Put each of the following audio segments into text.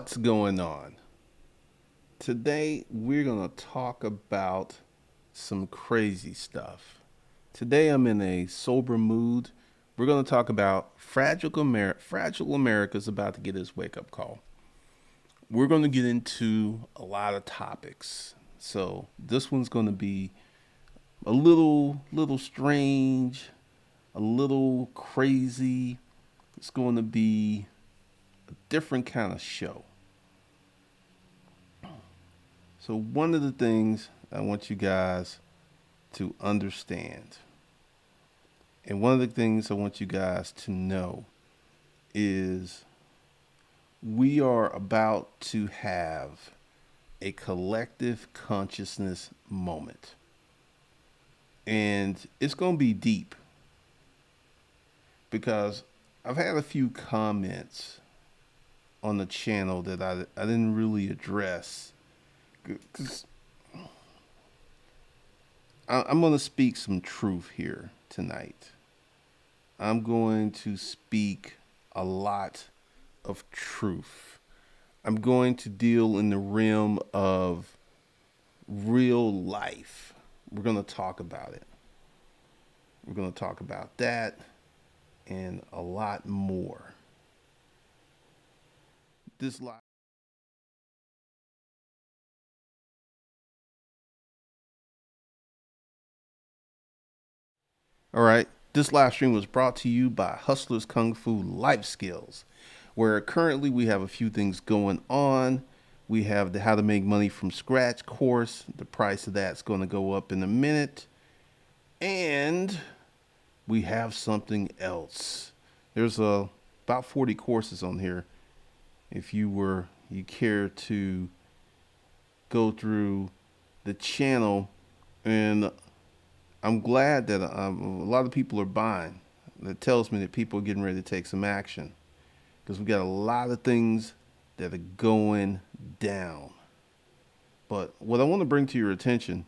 What's going on? Today we're going to talk about some crazy stuff. Today I'm in a sober mood. We're going to talk about Fragile America's about to get his wake up call. We're going to get into a lot of topics. So this one's going to be a little strange, a little crazy. It's going to be a different kind of show. So, one of the things I want you guys to understand, and one of the things I want you guys to know, is we are about to have a collective consciousness moment. And it's going to be deep because I've had a few comments on the channel that I didn't really address. Because I'm going to speak some truth here tonight. I'm going to speak a lot of truth. I'm going to deal in the realm of real life. We're going to talk about it. We're going to talk about that and a lot more. This live. All right. This live stream was brought to you by Hustlers Kung Fu Life Skills, where currently we have a few things going on. We have the How to Make Money from Scratch course. The price of that's going to go up in a minute. And we have something else. There's about 40 courses on here. If you care to go through the channel, and I'm glad that a lot of people are buying. That tells me that people are getting ready to take some action because we got a lot of things that are going down. But what I want to bring to your attention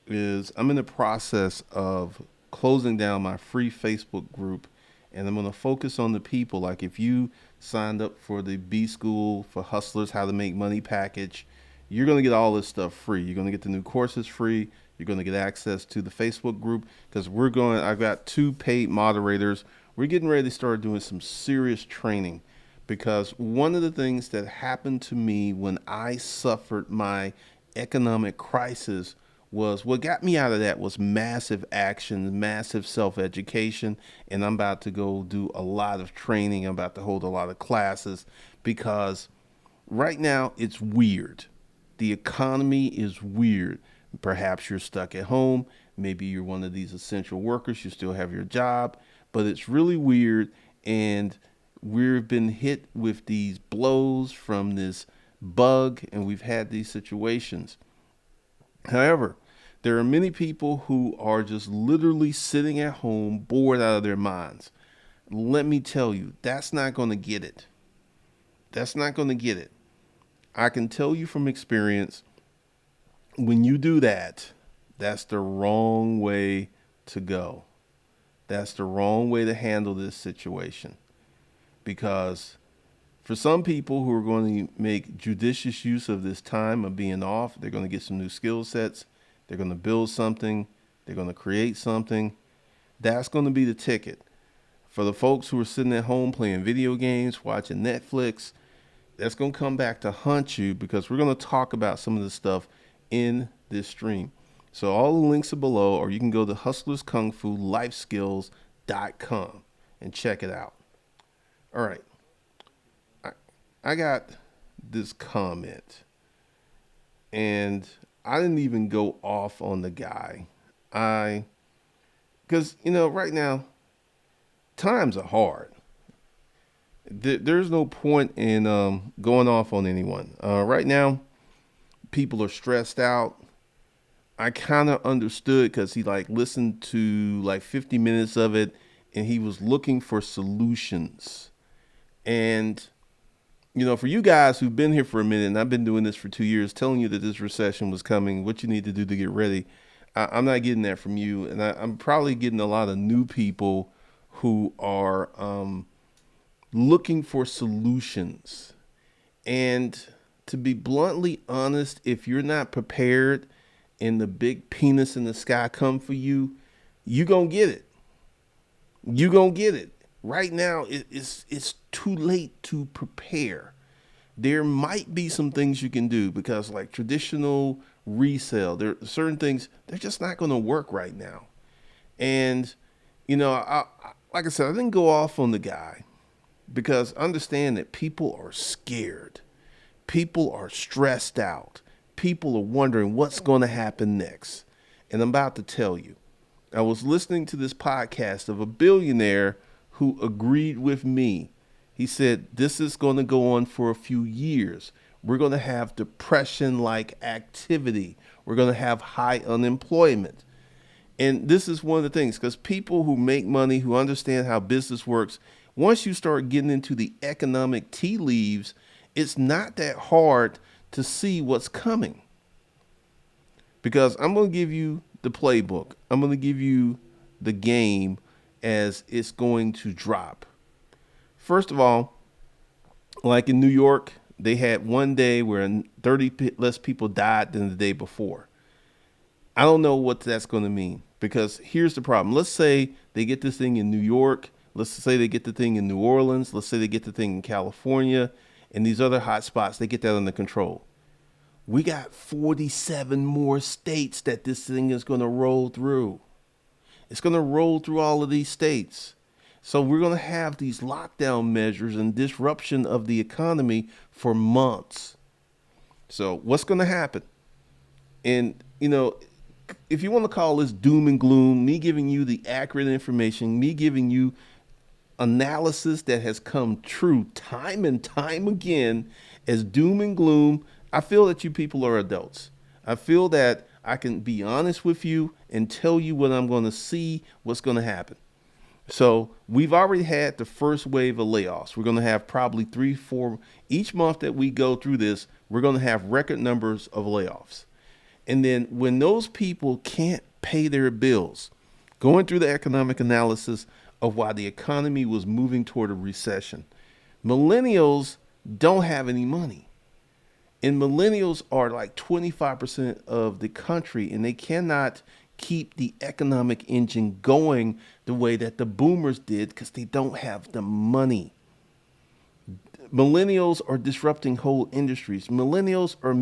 is I'm in the process of closing down my free Facebook group, and I'm going to focus on the people. Like if you signed up for the B School for Hustlers How to Make Money package, you're going to get all this stuff free. You're going to get the new courses free. You're going to get access to the Facebook group because I've got two paid moderators. We're getting ready to start doing some serious training because one of the things that happened to me when I suffered my economic crisis was what got me out of that was massive action, massive self-education, and I'm about to go do a lot of training. I'm about to hold a lot of classes because right now it's weird. The economy is weird. Perhaps you're stuck at home. Maybe you're one of these essential workers. You still have your job, but it's really weird. And we've been hit with these blows from this bug, and we've had these situations. However, there are many people who are just literally sitting at home, bored out of their minds. Let me tell you, that's not going to get it. That's not going to get it. I can tell you from experience, when you do that, that's the wrong way to go. That's the wrong way to handle this situation. Because for some people who are going to make judicious use of this time of being off, they're going to get some new skill sets. They're going to build something. They're going to create something. That's going to be the ticket. For the folks who are sitting at home playing video games, watching Netflix, that's going to come back to haunt you because we're going to talk about some of the stuff in this stream. So all the links are below, or you can go to hustlerskungfulifeskills.com and check it out. All right. I got this comment, and I didn't even go off on the guy. Because, right now, times are hard. There's no point in going off on anyone. Right now, people are stressed out. I kind of understood because he listened to 50 minutes of it, and he was looking for solutions. And for you guys who've been here for a minute, and I've been doing this for 2 years, telling you that this recession was coming, what you need to do to get ready, I'm not getting that from you. And I'm probably getting a lot of new people who are looking for solutions. And to be bluntly honest, if you're not prepared and the big penis in the sky come for you, you gonna get it. You gonna get it. Right now, it's too late to prepare. There might be some things you can do because like traditional resale, there are certain things they're just not gonna work right now. And like I said, I didn't go off on the guy because understand that people are scared. People are stressed out. People are wondering what's going to happen next. And I'm about to tell you. I was listening to this podcast of a billionaire who agreed with me. He said, this is going to go on for a few years. We're going to have depression like activity. We're going to have high unemployment. And this is one of the things because people who make money, who understand how business works, once you start getting into the economic tea leaves, it's not that hard to see what's coming. Because I'm going to give you the playbook. I'm going to give you the game as it's going to drop. First of all, like in New York, they had one day where 30 less people died than the day before. I don't know what that's going to mean because here's the problem. Let's say they get this thing in New York. Let's say they get the thing in New Orleans. Let's say they get the thing in California and these other hot spots. They get that under control. We got 47 more states that this thing is going to roll through. It's going to roll through all of these states. So we're going to have these lockdown measures and disruption of the economy for months. So what's going to happen? And, if you want to call this doom and gloom, me giving you the accurate information, me giving you analysis that has come true time and time again as doom and gloom, I feel that you people are adults. I feel that I can be honest with you and tell you what I'm going to see, what's going to happen. So we've already had the first wave of layoffs. We're going to have probably 3, 4 each month that we go through this. We're going to have record numbers of layoffs. And then when those people can't pay their bills, going through the economic analysis of why the economy was moving toward a recession, millennials don't have any money. And millennials are like 25% of the country, and they cannot keep the economic engine going the way that the boomers did because they don't have the money. Millennials are disrupting whole industries. Millennials are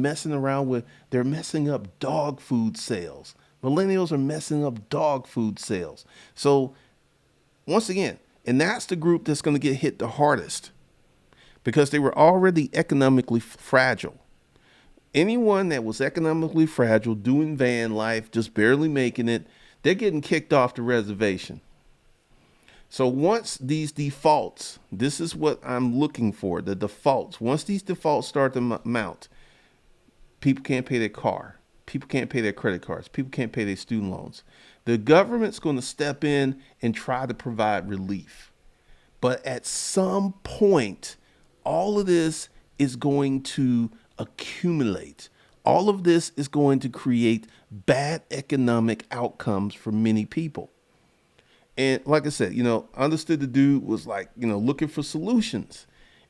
they're messing up dog food sales. Millennials are messing up dog food sales. So once again, and that's the group that's going to get hit the hardest because they were already economically fragile. Anyone that was economically fragile, doing van life, just barely making it, they're getting kicked off the reservation. So once these defaults, this is what I'm looking for, the defaults. Once these defaults start to mount, people can't pay their car. People can't pay their credit cards. People can't pay their student loans. The government's going to step in and try to provide relief. But at some point, all of this is going to accumulate. All of this is going to create bad economic outcomes for many people. And like I said, I understood the dude was like, looking for solutions.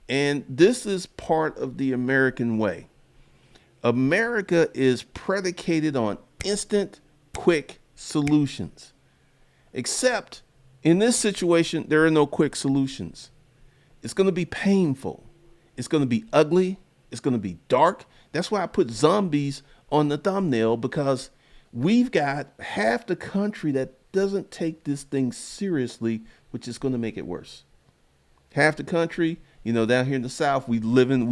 And this is part of the American way. America is predicated on instant, quick solutions. Except in this situation, there are no quick solutions. It's going to be painful. It's going to be ugly. It's going to be dark. That's why I put zombies on the thumbnail, because we've got half the country that doesn't take this thing seriously, which is going to make it worse. Half the country, down here in the South, we living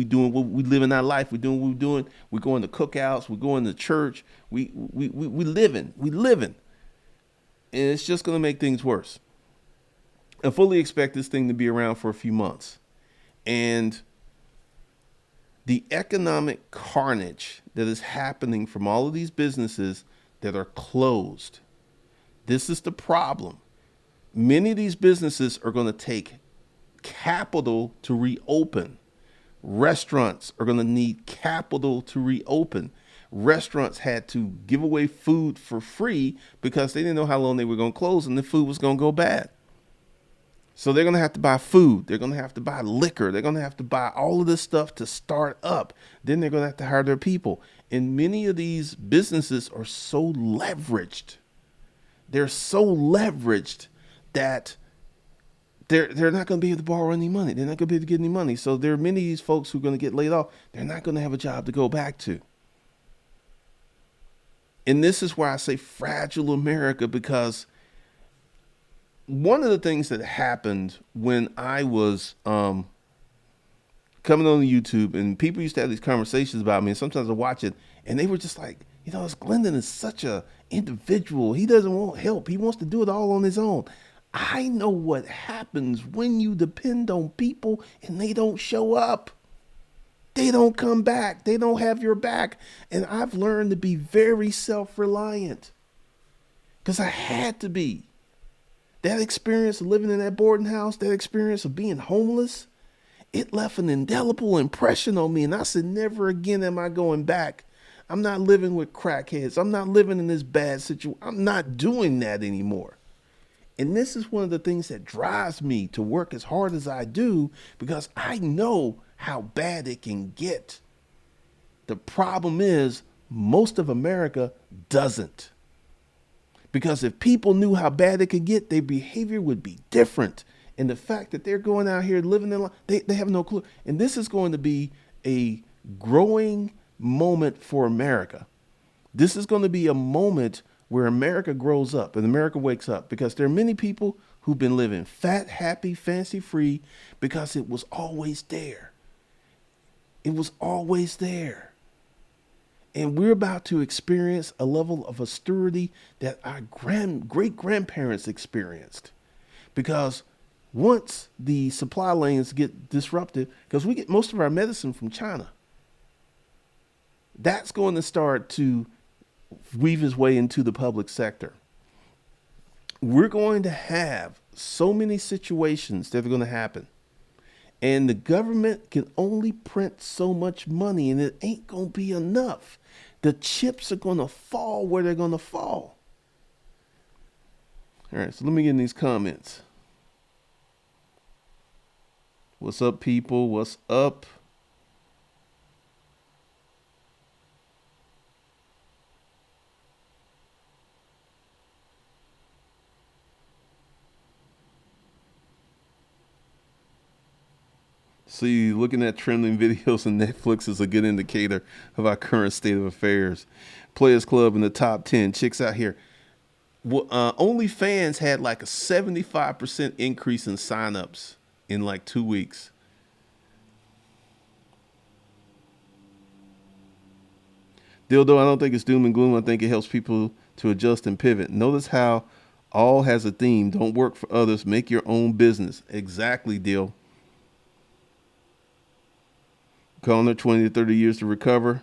our life. We're doing what we're doing. We're going to cookouts. We're going to church. We living. And it's just going to make things worse. I fully expect this thing to be around for a few months. And the economic carnage that is happening from all of these businesses that are closed. This is the problem. Many of these businesses are going to take capital to reopen. Restaurants are going to need capital to reopen. Restaurants had to give away food for free because they didn't know how long they were going to close and the food was going to go bad. So they're going to have to buy food. They're going to have to buy liquor. They're going to have to buy all of this stuff to start up. Then they're going to have to hire their people. And many of these businesses are so leveraged. They're so leveraged that they're not going to be able to borrow any money. They're not going to be able to get any money. So there are many of these folks who are going to get laid off. They're not going to have a job to go back to. And this is why I say fragile America, because one of the things that happened when I was coming on YouTube, and people used to have these conversations about me, and sometimes I watch it, and they were just like, this Glendon is such a individual. He doesn't want help. He wants to do it all on his own. I know what happens when you depend on people and they don't show up. They don't come back. They don't have your back. And I've learned to be very self-reliant because I had to be. That experience of living in that boarding house, that experience of being homeless, it left an indelible impression on me. And I said, never again am I going back. I'm not living with crackheads. I'm not living in this bad situation. I'm not doing that anymore. And this is one of the things that drives me to work as hard as I do, because I know how bad it can get. The problem is most of America doesn't. Because if people knew how bad it could get, their behavior would be different. And the fact that they're going out here living their life, they have no clue. And this is going to be a growing moment for America. This is going to be a moment where America grows up and America wakes up, because there are many people who've been living fat, happy, fancy free because it was always there. It was always there. And we're about to experience a level of austerity that our great grandparents experienced, because once the supply lanes get disrupted, because we get most of our medicine from China, that's going to start to weave his way into the public sector. We're going to have so many situations that are going to happen, and the government can only print so much money, and it ain't going to be enough. The chips are going to fall where they're going to fall. All right, so let me get in these comments. What's up, people? What's up? See, looking at trending videos on Netflix is a good indicator of our current state of affairs. Players Club in the top 10. Chicks out here. Well, OnlyFans had like a 75% increase in signups in like 2 weeks. Dildo, I don't think it's doom and gloom. I think it helps people to adjust and pivot. Notice how all has a theme. Don't work for others. Make your own business. Exactly, Dil. Calling her 20 to 30 years to recover.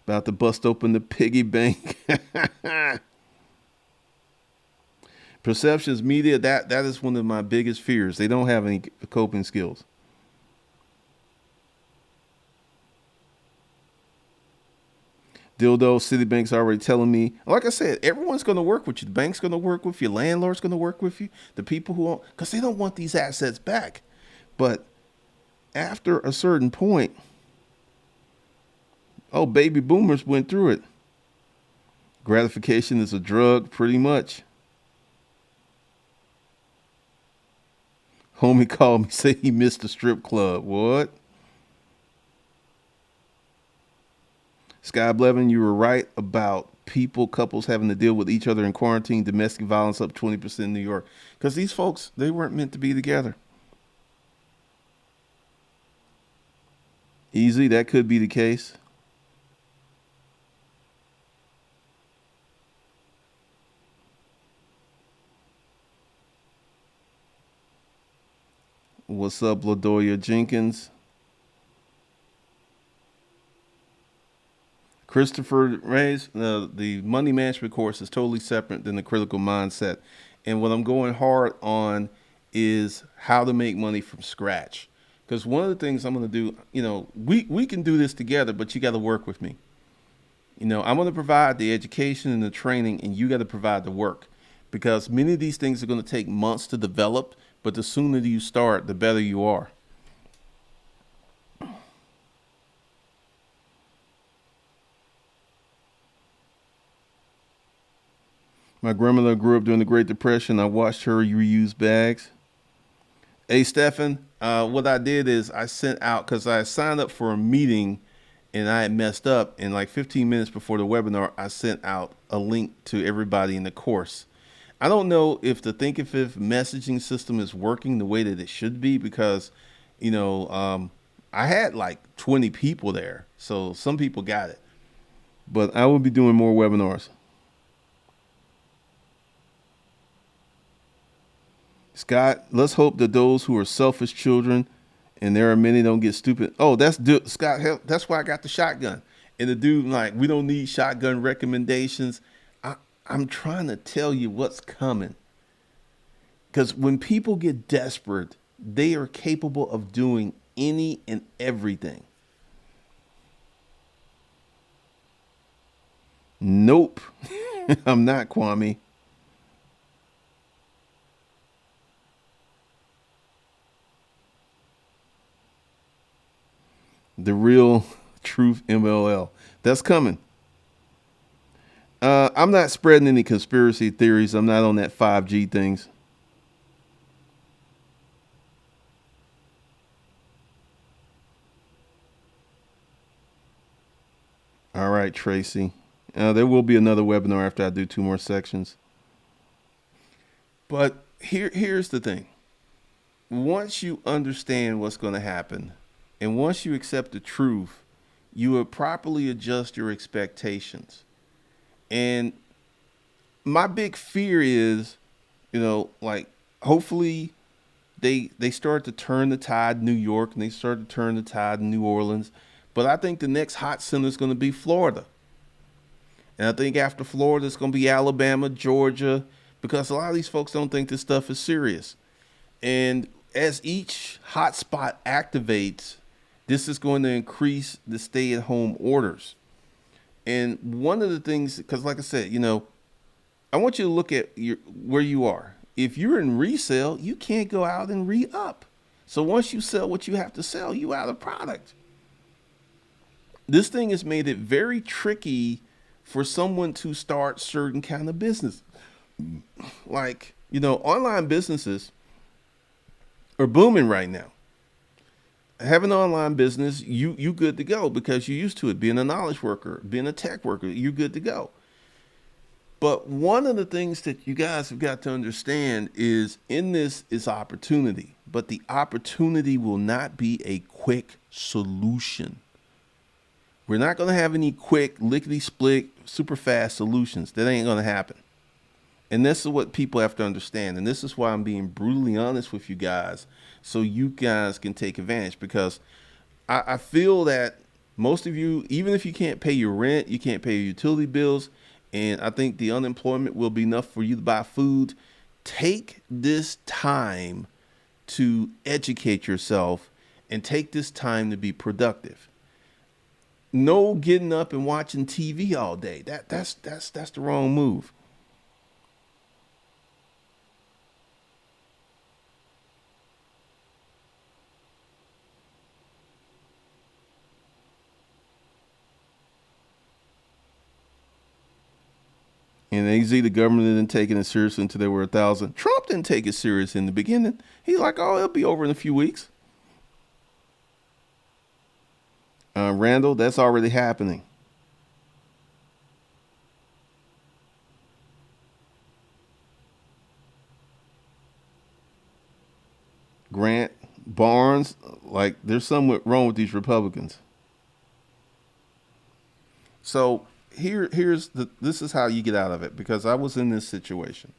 About to bust open the piggy bank. Perceptions, media, that is one of my biggest fears. They don't have any coping skills. Dildo, Citibank's already telling me. Like I said, everyone's going to work with you. The bank's going to work with you. Landlord's going to work with you. The people who own, because they don't want these assets back. But after a certain point, baby boomers went through it. Gratification is a drug, pretty much. Homie called me, say he missed the strip club. What? Sky Blevin, you were right about couples having to deal with each other in quarantine. Domestic violence up 20% in New York. Because these folks, they weren't meant to be together. Easy, that could be the case. What's up, LaDoya Jenkins? Christopher Reyes, the money management course is totally separate than the critical mindset. And what I'm going hard on is how to make money from scratch. Because one of the things I'm going to do, we can do this together, but you got to work with me. I'm going to provide the education and the training, and you got to provide the work. because many of these things are going to take months to develop, but the sooner you start, the better you are. My grandmother grew up during the Great Depression. I watched her reuse bags. Hey, Stefan, what I did is I sent out, because I signed up for a meeting and I had messed up. And like 15 minutes before the webinar, I sent out a link to everybody in the course. I don't know if the Thinkific messaging system is working the way that it should be, because, you know, I had like 20 people there. So some people got it. But I will be doing more webinars. Scott, let's hope that those who are selfish children, and there are many, don't get stupid. Oh, Scott. That's why I got the shotgun. And the dude like, we don't need shotgun recommendations. I, I'm trying to tell you what's coming. Because when people get desperate, they are capable of doing any and everything. Nope, I'm not, Kwame. The real truth MLL. That's coming. I'm not spreading any conspiracy theories. I'm not on that 5G things. All right, Tracy. There will be another webinar after I do 2 more sections. But here's the thing. Once you understand what's going to happen, and once you accept the truth, you will properly adjust your expectations. And my big fear is, like, hopefully they start to turn the tide in New York, and they start to turn the tide in New Orleans. But I think the next hot center is going to be Florida. And I think after Florida, it's going to be Alabama, Georgia, because a lot of these folks don't think this stuff is serious. And as each hotspot activates, this is going to increase the stay-at-home orders. And one of the things, because like I said, I want you to look at where you are. If you're in resale, you can't go out and re-up. So once you sell what you have to sell, you out of product. This thing has made it very tricky for someone to start certain kind of business. Like, online businesses are booming right now. Having an online business, you good to go because you're used to it. Being a knowledge worker, being a tech worker, you're good to go. But one of the things that you guys have got to understand is in this is opportunity, but the opportunity will not be a quick solution. We're not going to have any quick, lickety-split, super fast solutions. That ain't going to happen. And this is what people have to understand. And this is why I'm being brutally honest with you guys, so you guys can take advantage. Because I feel that most of you, even if you can't pay your rent, you can't pay your utility bills, and I think the unemployment will be enough for you to buy food, take this time to educate yourself and take this time to be productive. No getting up and watching TV all day. That's the wrong move. In AZ, the government didn't take it seriously until there were 1,000. Trump didn't take it serious in the beginning. He's like, oh, it'll be over in a few weeks. Randall, that's already happening. Grant, Barnes, like there's something wrong with these Republicans. So this is how you get out of it, because I was in this situation.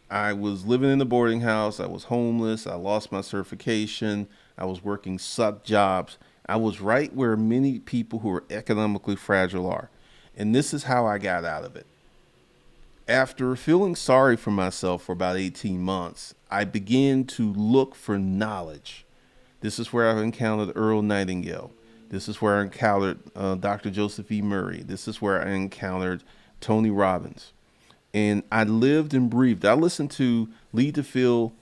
I was living in a boarding house. I was homeless. I lost my certification. I was working suck jobs. I was right where many people who are economically fragile are. And this is how I got out of it. After feeling sorry for myself for about 18 months, I began to look for knowledge. This is where I encountered Earl Nightingale. This is where I encountered Dr. Joseph E. Murray. This is where I encountered Tony Robbins. And I lived and breathed. I listened to Lead to Feel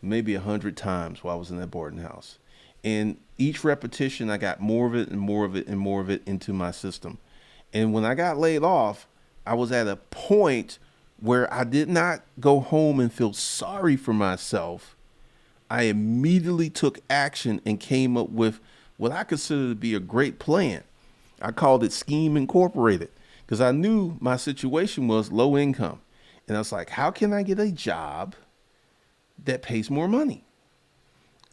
maybe 100 times while I was in that boarding house. And each repetition, I got more of it and more of it and more of it into my system. And when I got laid off, I was at a point where I did not go home and feel sorry for myself. I immediately took action and came up with what I consider to be a great plan. I called it Scheme Incorporated because I knew my situation was low income. And I was like, how can I get a job that pays more money?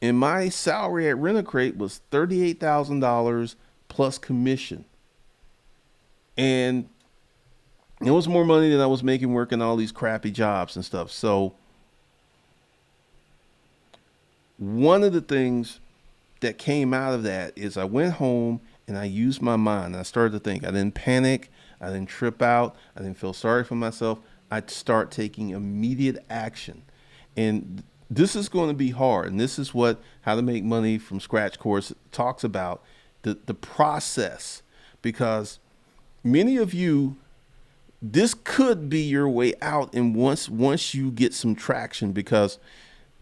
And my salary at Rent-A-Crate was $38,000 plus commission. And it was more money than I was making working all these crappy jobs and stuff. So one of the things that came out of that is I went home and I used my mind. I started to think. I didn't panic. I didn't trip out. I didn't feel sorry for myself. I'd start taking immediate action. And this is going to be hard. And this is what How to Make Money from Scratch course talks about, the process. Because many of you, this could be your way out. And once you get some traction, because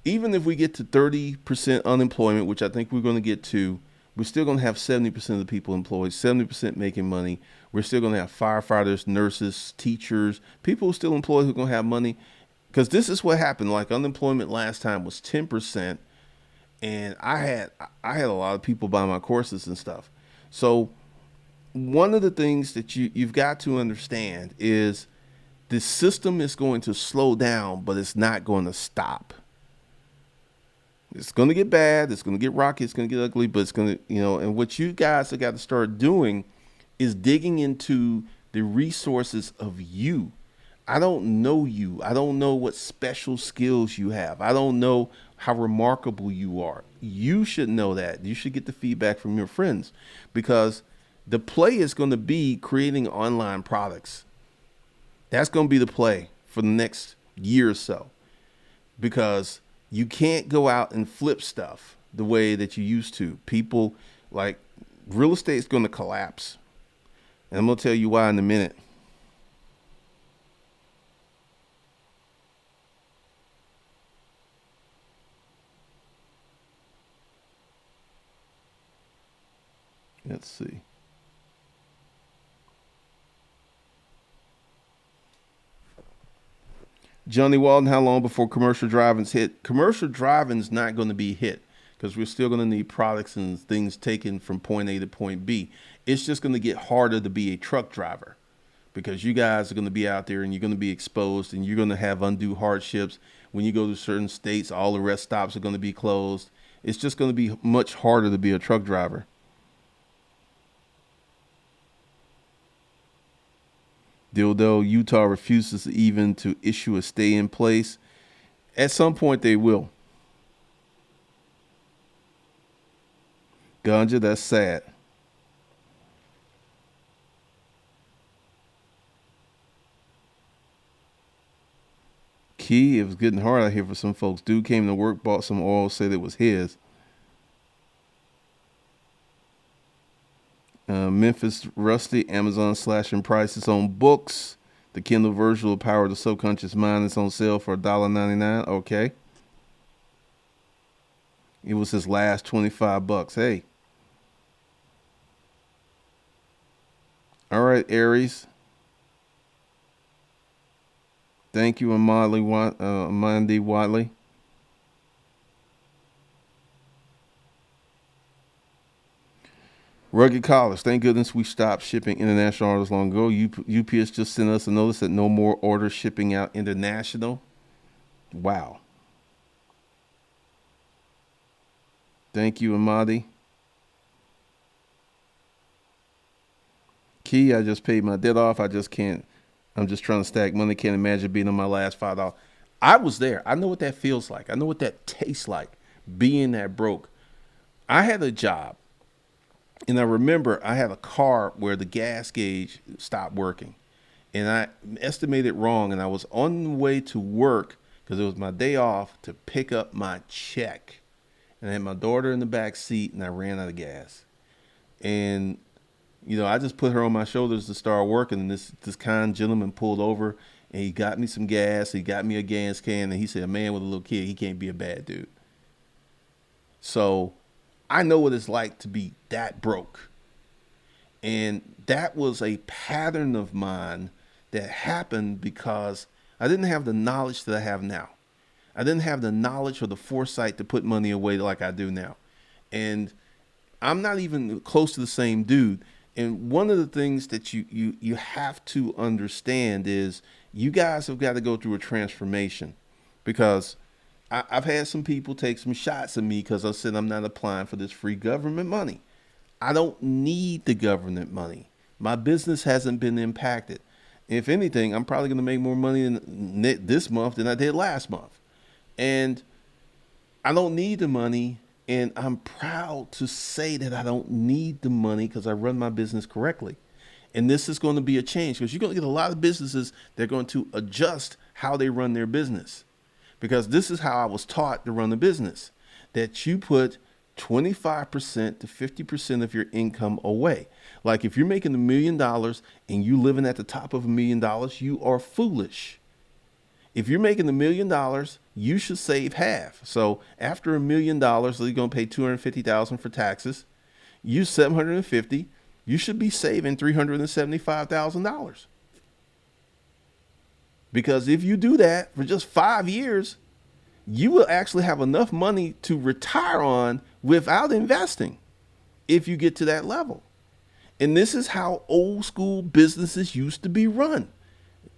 even if we get to 30% unemployment, which I think we're going to get to, we're still going to have 70% of the people employed, 70% making money. We're still going to have firefighters, nurses, teachers, people who are still employed who are going to have money. Because this is what happened. Like unemployment last time was 10%. And I had a lot of people buy my courses and stuff. So one of the things that you've got to understand is the system is going to slow down, but it's not going to stop. It's going to get bad. It's going to get rocky. It's going to get ugly, but it's going to, and what you guys have got to start doing is digging into the resources of you. I don't know you. I don't know what special skills you have. I don't know how remarkable you are. You should know that. You should get the feedback from your friends, because the play is going to be creating online products. That's going to be the play for the next year or so, because you can't go out and flip stuff the way that you used to. People, like, real estate is going to collapse. And I'm going to tell you why in a minute. Let's see. Johnny Walden, how long before commercial driving's hit? Commercial driving's not going to be hit, because we're still going to need products and things taken from point A to point B. It's just going to get harder to be a truck driver, because you guys are going to be out there and you're going to be exposed and you're going to have undue hardships. When you go to certain states, all the rest stops are going to be closed. It's just going to be much harder to be a truck driver. Dildo, Utah refuses even to issue a stay in place. At some point, they will. Ganja, that's sad. Key, it was getting hard out here for some folks. Dude came to work, bought some oil, said it was his. Memphis Rusty, Amazon slashing prices on books. The Kindle version of Power of the Subconscious Mind is on sale for $1.99. Okay. It was his last 25 bucks. Hey. All right, Aries. Thank you, Amandi Watley. Rugged Collars. Thank goodness we stopped shipping international orders long ago. UPS just sent us a notice that no more orders shipping out international. Wow. Thank you, Amadi. Key, I just paid my debt off. I just can't. I'm just trying to stack money. Can't imagine being on my last $5. I was there. I know what that feels like. I know what that tastes like, being that broke. I had a job. And I remember I had a car where the gas gauge stopped working, and I estimated wrong. And I was on the way to work because it was my day off to pick up my check. And I had my daughter in the back seat, and I ran out of gas. And I just put her on my shoulders to start working. And this kind gentleman pulled over, and he got me some gas. He got me a gas can, and he said, "A man with a little kid, he can't be a bad dude." So I know what it's like to be that broke. And that was a pattern of mine that happened because I didn't have the knowledge that I have now. I didn't have the knowledge or the foresight to put money away like I do now. And I'm not even close to the same dude. And one of the things that you have to understand is you guys have got to go through a transformation, because I've had some people take some shots at me because I said I'm not applying for this free government money. I don't need the government money. My business hasn't been impacted. If anything, I'm probably going to make more money this month than I did last month. And I don't need the money. And I'm proud to say that I don't need the money because I run my business correctly. And this is going to be a change, because you're going to get a lot of businesses that are going to adjust how they run their business. Because this is how I was taught to run a business, that you put 25% to 50% of your income away. Like if you're making $1 million and you living at the top of $1 million, you are foolish. If you're making $1 million, you should save half. So after $1 million, you're going to pay $250,000 for taxes. You 750. You should be saving $375,000. Because if you do that for just 5 years, you will actually have enough money to retire on without investing if you get to that level. And this is how old school businesses used to be run.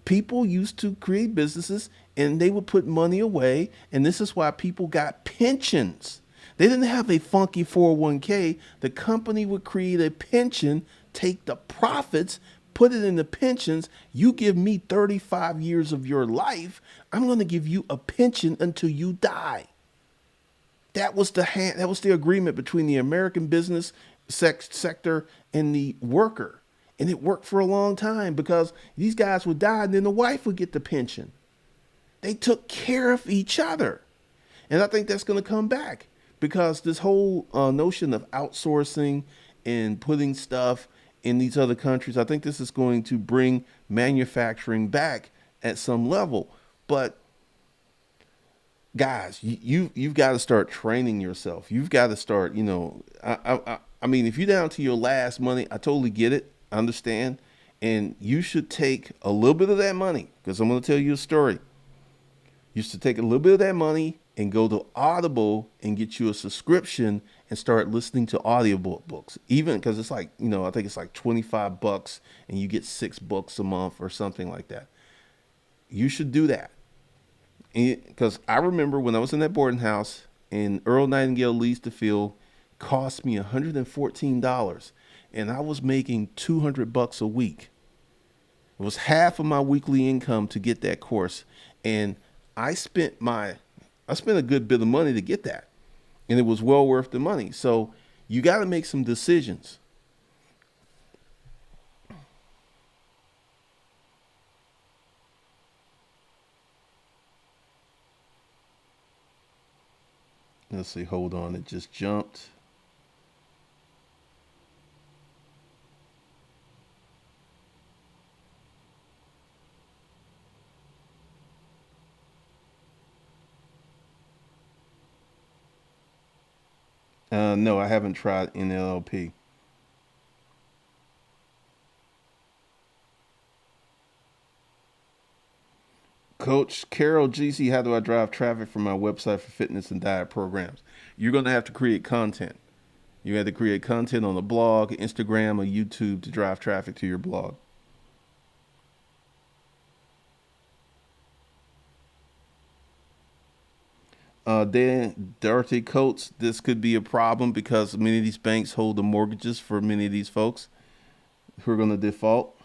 People used to create businesses and they would put money away. And this is why people got pensions. They didn't have a funky 401k. The company would create a pension, take the profits, put it in the pensions. You give me 35 years of your life, I'm going to give you a pension until you die. That was the agreement between the American business sector and the worker. And it worked for a long time because these guys would die and then the wife would get the pension. They took care of each other. And I think that's going to come back, because this whole notion of outsourcing and putting stuff in these other countries, I think this is going to bring manufacturing back at some level. But guys, you've got to start training yourself. You've got to start, I mean, if you're down to your last money, I totally get it. I understand. And you should take a little bit of that money, because I'm going to tell you a story. You should take a little bit of that money and go to Audible and get you a subscription and start listening to audio books. Even because it's like, I think it's like $25 and you get 6 books a month or something like that. You should do that. Because I remember when I was in that boarding house and Earl Nightingale Leads the Field cost me $114, and I was making $200 a week. It was half of my weekly income to get that course. And I spent a good bit of money to get that, and it was well worth the money. So you got to make some decisions. Let's see. Hold on. It just jumped. No, I haven't tried NLP. Coach Carol GC, how do I drive traffic from my website for fitness and diet programs? You're going to have to create content. You have to create content on a blog, Instagram, or YouTube to drive traffic to your blog. Dan Dorothy Coates, this could be a problem because many of these banks hold the mortgages for many of these folks who are going to default.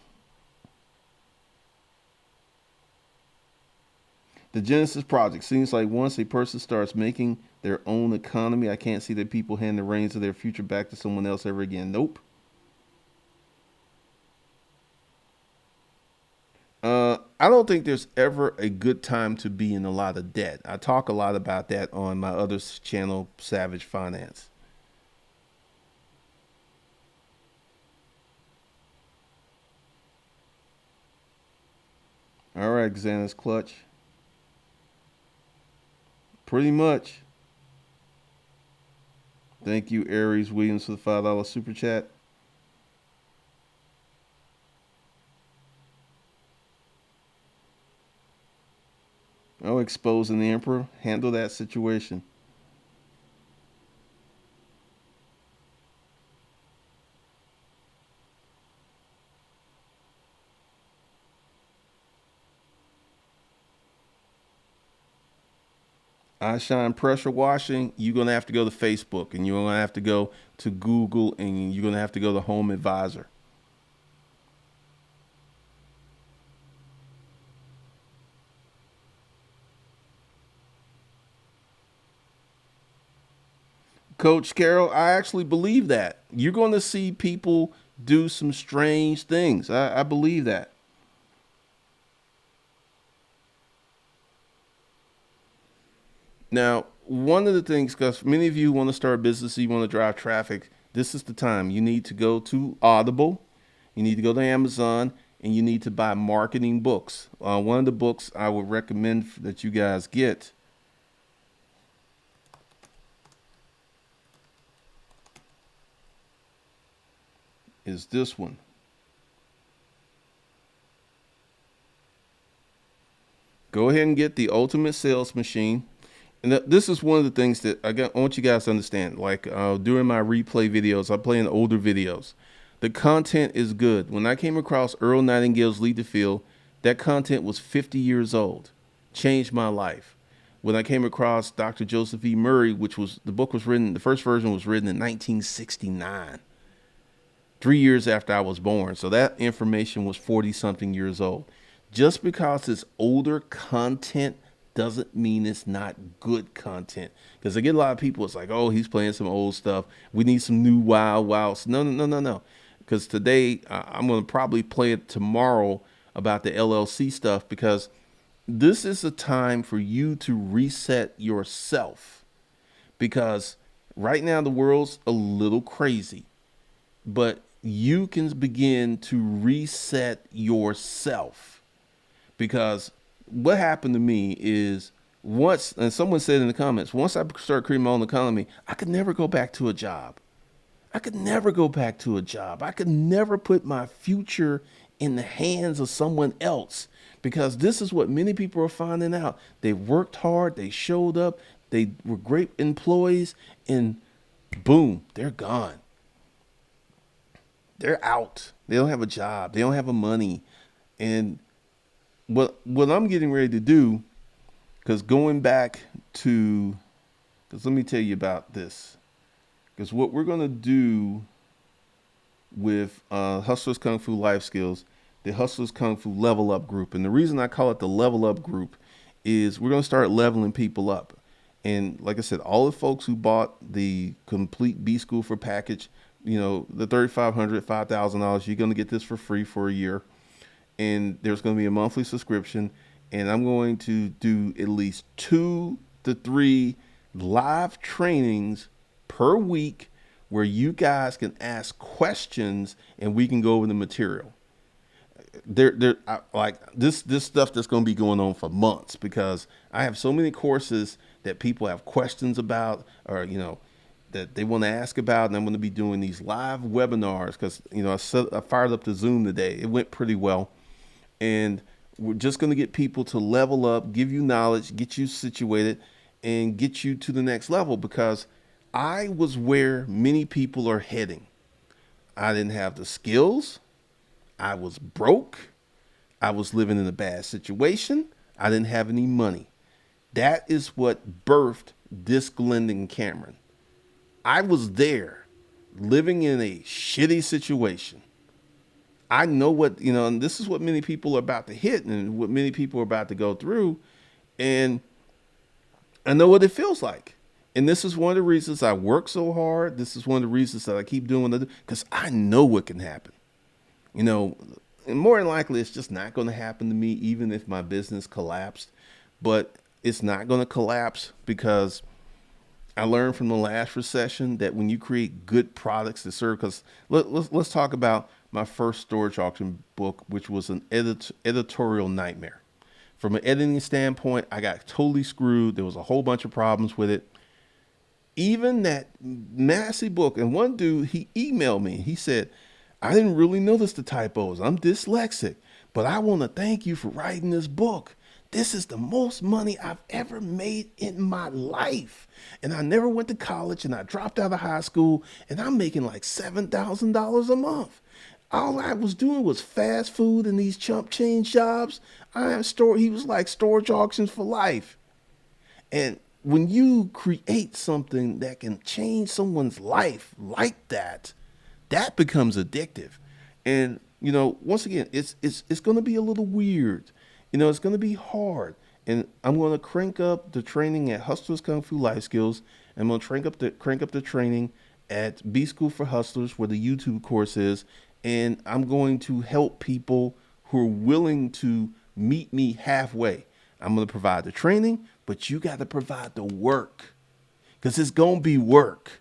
The Genesis Project seems like once a person starts making their own economy, I can't see that people hand the reins of their future back to someone else ever again. Nope. I don't think there's ever a good time to be in a lot of debt. I talk a lot about that on my other channel, Savage Finance. All right, Xana's Clutch. Pretty much. Thank you, Aries Williams, for the $5 super chat. Oh, exposing the emperor. Handle that situation. I shine pressure washing. You're gonna have to go to Facebook, and you're gonna have to go to Google, and you're gonna have to go to Home Advisor. Coach Carroll, I actually believe that. You're going to see people do some strange things. I believe that. Now, one of the things, because many of you want to start a business, you want to drive traffic, this is the time. You need to go to Audible, you need to go to Amazon, and you need to buy marketing books. One of the books I would recommend that you guys get is this one. Go ahead and get The Ultimate Sales Machine. And this is one of the things that I want you guys to understand. Like during my replay videos, I play in older videos. The content is good. When I came across Earl Nightingale's Lead the Field, that content was 50 years old. Changed my life. When I came across Dr. Joseph E. Murray, which was the book was written, the first version was written in 1969, 3 years after I was born. So that information was 40 something years old. Just because it's older content doesn't mean it's not good content. Because I get a lot of people, it's like, oh, he's playing some old stuff. We need some new wild, wild. No, no, no, no, no. Because today I'm going to probably play it tomorrow about the LLC stuff because this is a time for you to reset yourself. Because right now the world's a little crazy, but you can begin to reset yourself because what happened to me is once, and someone said in the comments, once I started creating my own economy, I could never go back to a job. I could never go back to a job. I could never put my future in the hands of someone else because this is what many people are finding out. They worked hard, they showed up, they were great employees, and boom, they're gone. They're out. They don't have a job. They don't have a money. And what I'm getting ready to do, because going back to, because let me tell you about this. Because what we're going to do with Hustlers Kung Fu Life Skills, the Hustlers Kung Fu Level Up group. And the reason I call it the Level Up group is we're going to start leveling people up. And like I said, all the folks who bought the complete B School for package, you know, the $3,500, $5,000, you're going to get this for free for a year. And there's going to be a monthly subscription. And I'm going to do at least 2 to 3 live trainings per week where you guys can ask questions and we can go over the material. Like this stuff that's going to be going on for months because I have so many courses that people have questions about, or that they want to ask about, and I'm going to be doing these live webinars because I fired up the Zoom today. It went pretty well, and we're just going to get people to level up, give you knowledge, get you situated, and get you to the next level because I was where many people are heading. I didn't have the skills. I was broke. I was living in a bad situation. I didn't have any money. That is what birthed Disc Lending Cameron. I was there living in a shitty situation. I know what, and this is what many people are about to hit and what many people are about to go through. And I know what it feels like. And this is one of the reasons I work so hard. This is one of the reasons that I keep doing it because I know what can happen. And more than likely, it's just not going to happen to me, even if my business collapsed. But it's not going to collapse because I learned from the last recession that when you create good products that serve, because let's talk about my first storage auction book, which was an editorial nightmare. From an editing standpoint, I got totally screwed. There was a whole bunch of problems with it. Even that massive book, and one dude, he emailed me. He said, I didn't really notice the typos. I'm dyslexic, but I want to thank you for writing this book. This is the most money I've ever made in my life. And I never went to college and I dropped out of high school and I'm making like $7,000 a month. All I was doing was fast food and these chump change jobs. He was like storage auctions for life. And when you create something that can change someone's life like that, that becomes addictive. And once again, it's going to be a little weird. It's going to be hard. And I'm going to crank up the training at Hustlers Kung Fu Life Skills. I'm going to crank up the training at B School for Hustlers, where the YouTube course is. And I'm going to help people who are willing to meet me halfway. I'm going to provide the training, but you got to provide the work, because it's going to be work.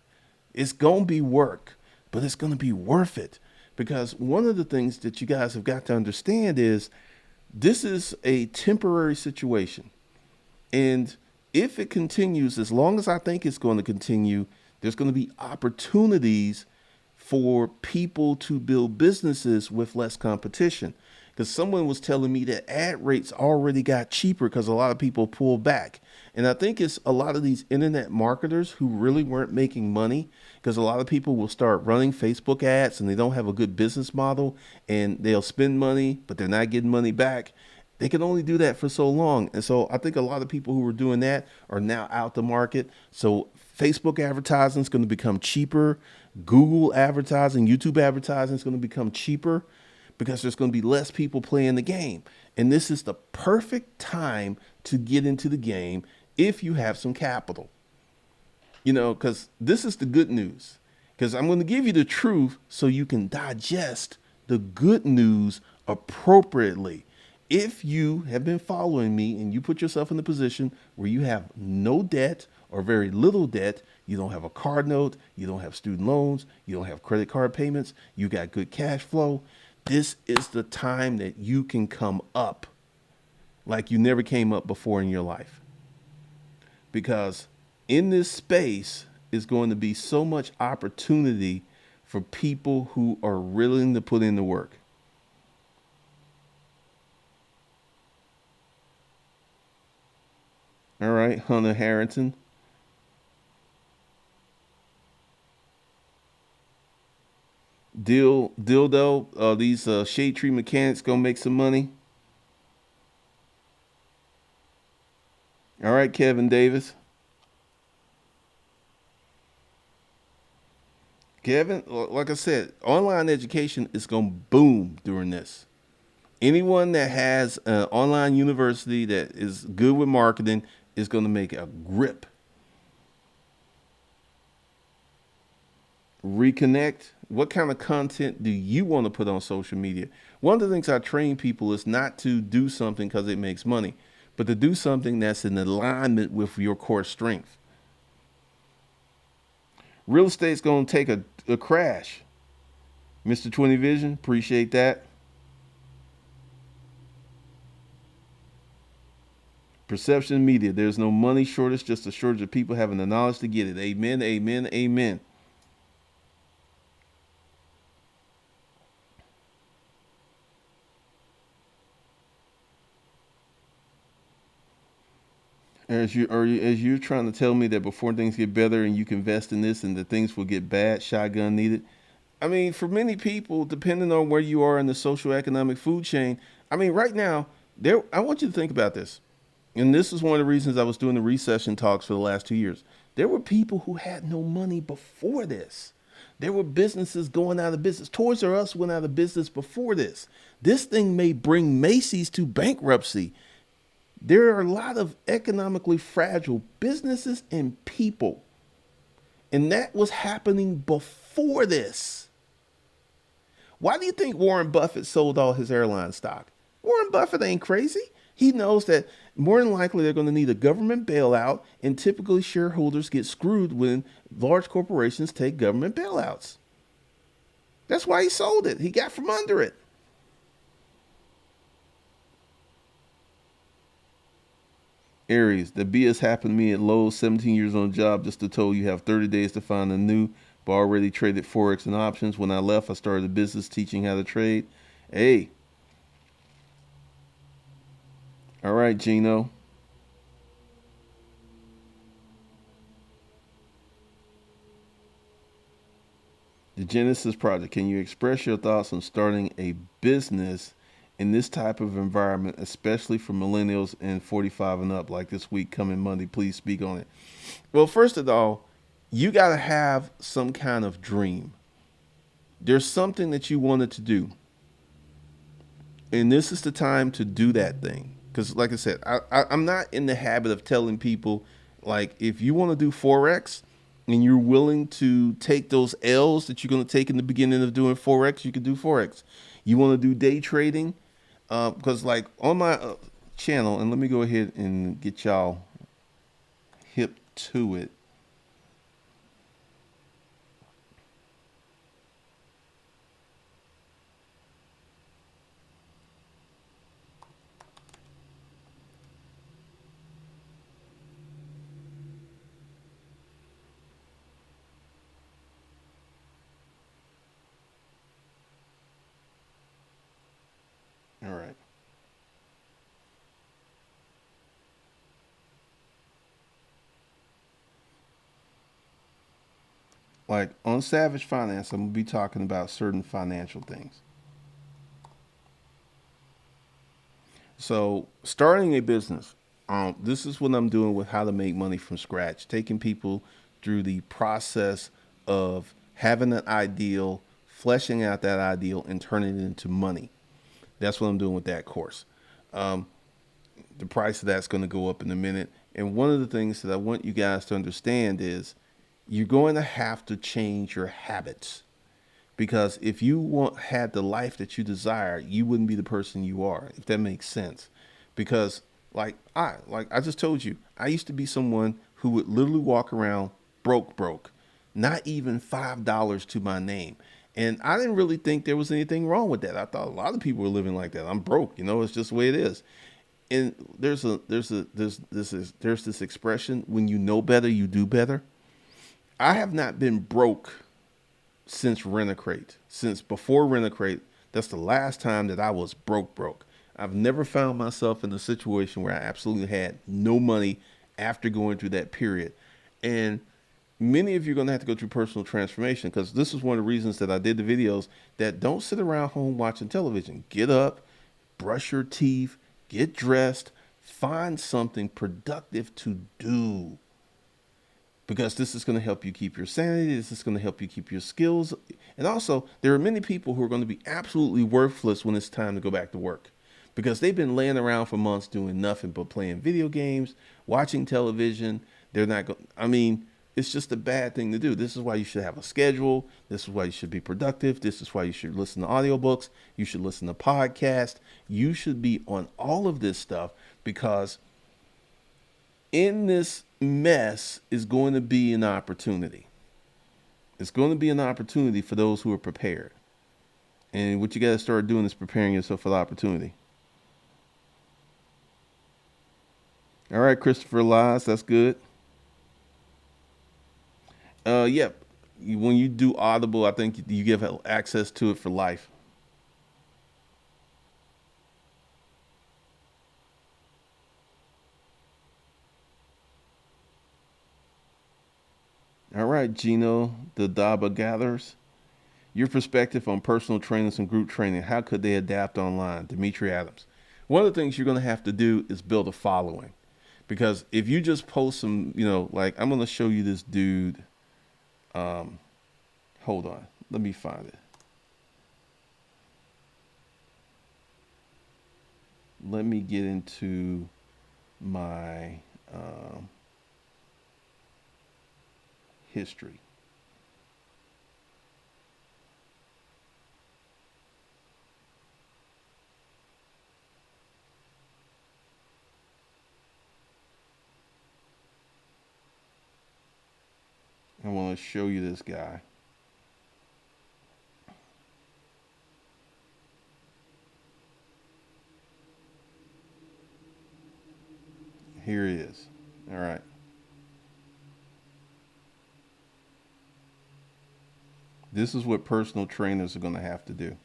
It's going to be work, but it's going to be worth it. Because one of the things that you guys have got to understand is this is a temporary situation. And if it continues, as long as I think it's going to continue, there's going to be opportunities for people to build businesses with less competition. Because someone was telling me that ad rates already got cheaper because a lot of people pulled back. And I think it's a lot of these internet marketers who really weren't making money, because a lot of people will start running Facebook ads and they don't have a good business model and they'll spend money, but they're not getting money back. They can only do that for so long. And so I think a lot of people who were doing that are now out the market. So Facebook advertising is going to become cheaper. Google advertising, YouTube advertising is going to become cheaper, because there's going to be less people playing the game. And this is the perfect time to get into the game if you have some capital. Because this is the good news. Because I'm going to give you the truth so you can digest the good news appropriately. If you have been following me and you put yourself in the position where you have no debt or very little debt, you don't have a car note, you don't have student loans, you don't have credit card payments, you got good cash flow, this is the time that you can come up like you never came up before in your life. Because in this space is going to be so much opportunity for people who are willing to put in the work. All right, Hunter Harrington. Dildo, these shade tree mechanics gonna make some money. All right, Kevin Davis. Kevin, like I said, online education is gonna boom during this. Anyone that has an online university that is good with marketing is gonna make a grip. Reconnect. What kind of content do you want to put on social media? One of the things I train people is not to do something because it makes money, but to do something that's in alignment with your core strength. Real estate's going to take a crash. Mr. 20 Vision, appreciate that. Perception media. There's no money shortage, just a shortage of people having the knowledge to get it. Amen, amen, amen. As you're trying to tell me that before things get better and you can invest in this and that things will get bad, shotgun needed. I mean, for many people, depending on where you are in the social economic food chain, I mean, right now, I want you to think about this. And this is one of the reasons I was doing the recession talks for the last 2 years. There were people who had no money before this. There were businesses going out of business. Toys R Us went out of business before this. This thing may bring Macy's to bankruptcy. There are a lot of economically fragile businesses and people. And that was happening before this. Why do you think Warren Buffett sold all his airline stock? Warren Buffett ain't crazy. He knows that more than likely they're going to need a government bailout, and typically shareholders get screwed when large corporations take government bailouts. That's why he sold it. He got from under it. Aries, the BS happened to me at Lowe's, 17 years on the job, just to told you have 30 days to find a new, but already traded Forex and options. When I left, I started a business teaching how to trade. Hey, all right, Gino. The Genesis Project. Can you express your thoughts on starting a business in this type of environment, especially for millennials and 45 and up, like this week coming Monday? Please speak on it. Well, first of all, you got to have some kind of dream. There's something that you wanted to do, and this is the time to do that thing. Because, like I said, I'm not in the habit of telling people, like, if you want to do Forex and you're willing to take those L's that you're going to take in the beginning of doing Forex, you can do Forex. You want to do day trading? Because, like, on my channel, and let me go ahead and get y'all hip to it. All right. Like on Savage Finance, I'm gonna be talking about certain financial things. So, starting a business, this is what I'm doing with how to make money from scratch, taking people through the process of having an ideal, fleshing out that ideal, and turning it into money. That's what I'm doing with that course. Um, the price of that's going to go up in a minute. And one of the things that I want you guys to understand is you're going to have to change your habits, because if you had the life that you desire, you wouldn't be the person you are, if that makes sense. Because like I just told you, I used to be someone who would literally walk around broke, not even $5 to my name. And I didn't really think there was anything wrong with that. I thought a lot of people were living like that. I'm broke, it's just the way it is. And there's this expression: when you know better, you do better. I have not been broke since Rent-A-Crate. Since before Rent-A-Crate, that's the last time that I was broke. I've never found myself in a situation where I absolutely had no money after going through that period. And many of you are going to have to go through personal transformation, because this is one of the reasons that I did the videos that don't sit around home watching television. Get up, brush your teeth, get dressed, find something productive to do, because this is going to help you keep your sanity. This is going to help you keep your skills. And also, there are many people who are going to be absolutely worthless when it's time to go back to work, because they've been laying around for months doing nothing but playing video games, watching television. They're not going, I mean, it's just a bad thing to do. This is why you should have a schedule. This is why you should be productive. This is why you should listen to audiobooks. You should listen to podcasts. You should be on all of this stuff, because in this mess is going to be an opportunity. It's going to be an opportunity for those who are prepared. And what you got to start doing is preparing yourself for the opportunity. All right, Christopher Lies, that's good. Yep. When you do Audible, I think you give access to it for life. All right, Gino, the Daba Gathers. Your perspective on personal trainers and group training. How could they adapt online? Dimitri Adams. One of the things you're going to have to do is build a following. Because if you just post some, like I'm going to show you this dude. Um, Hold on. Let me find it. Let me get into my history. I want to show you this guy. Here it is. All right. This is what personal trainers are going to have to do.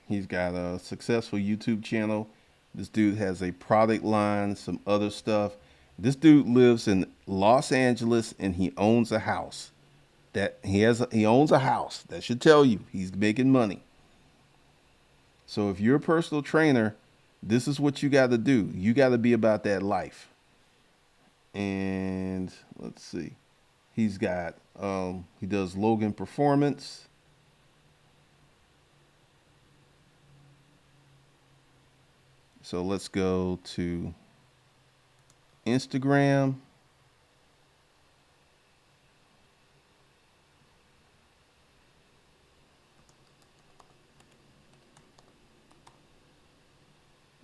He's got a successful YouTube channel. This dude has a product line, some other stuff. This dude lives in Los Angeles and he owns a house. He owns a house. That should tell you he's making money. So if you're a personal trainer, this is what you got to do. You got to be about that life. And let's see. He's got he does Logan Performance. So let's go to Instagram.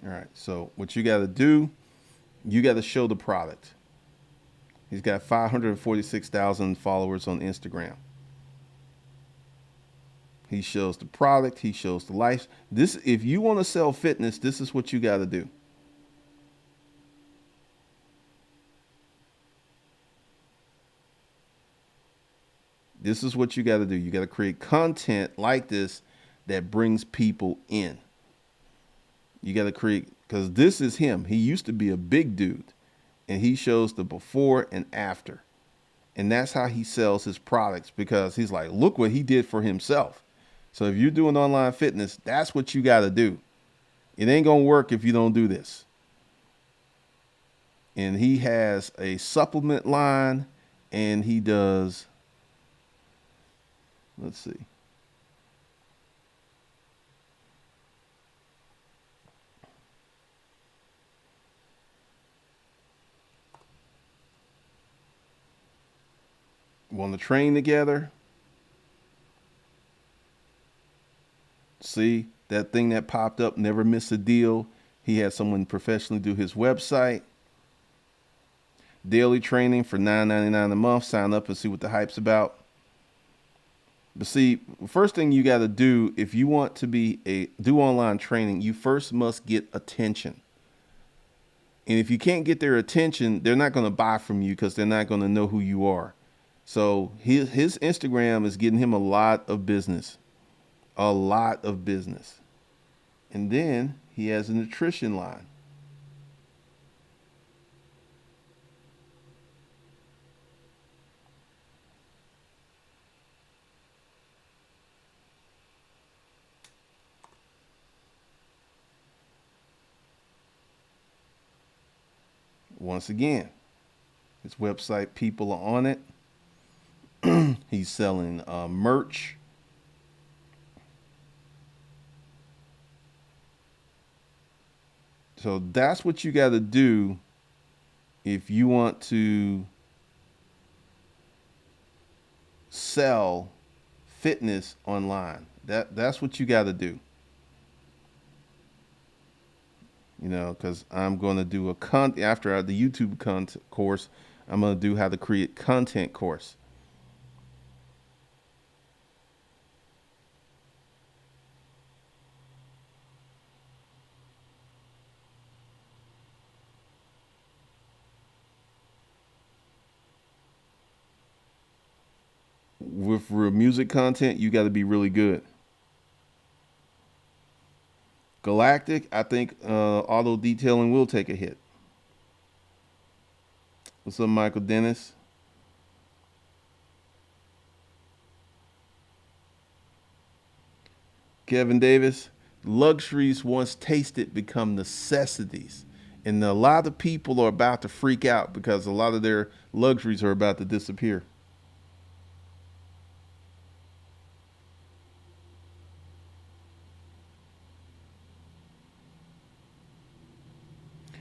All right. So what you got to do, you got to show the product. He's got 546,000 followers on Instagram. He shows the product. He shows the life. This, if you want to sell fitness, this is what you got to do. This is what you got to do. You got to create content like this that brings people in. You got to create, because this is him. He used to be a big dude, and he shows the before and after. And that's how he sells his products, because he's like, look what he did for himself. So if you're doing online fitness, that's what you got to do. It ain't going to work if you don't do this. And he has a supplement line, and he does, let's see. Want to train together? See that thing that popped up, never miss a deal. He had someone professionally do his website. Daily training for $9.99 a month. Sign up and see what the hype's about. But see, first thing you got to do if you want to do online training, you first must get attention. And if you can't get their attention, they're not going to buy from you because they're not going to know who you are. So his Instagram is getting him a lot of business. A lot of business. And then he has a nutrition line. Once again, his website, people are on it. He's selling merch. So that's what you got to do if you want to sell fitness online. That's what you got to do. You know, because I'm going to do after the YouTube course, I'm going to do how to create content course. With real music content, you got to be really good. Galactic, I think auto detailing will take a hit. What's up, Michael Dennis? Kevin Davis, luxuries once tasted become necessities. And a lot of people are about to freak out because a lot of their luxuries are about to disappear.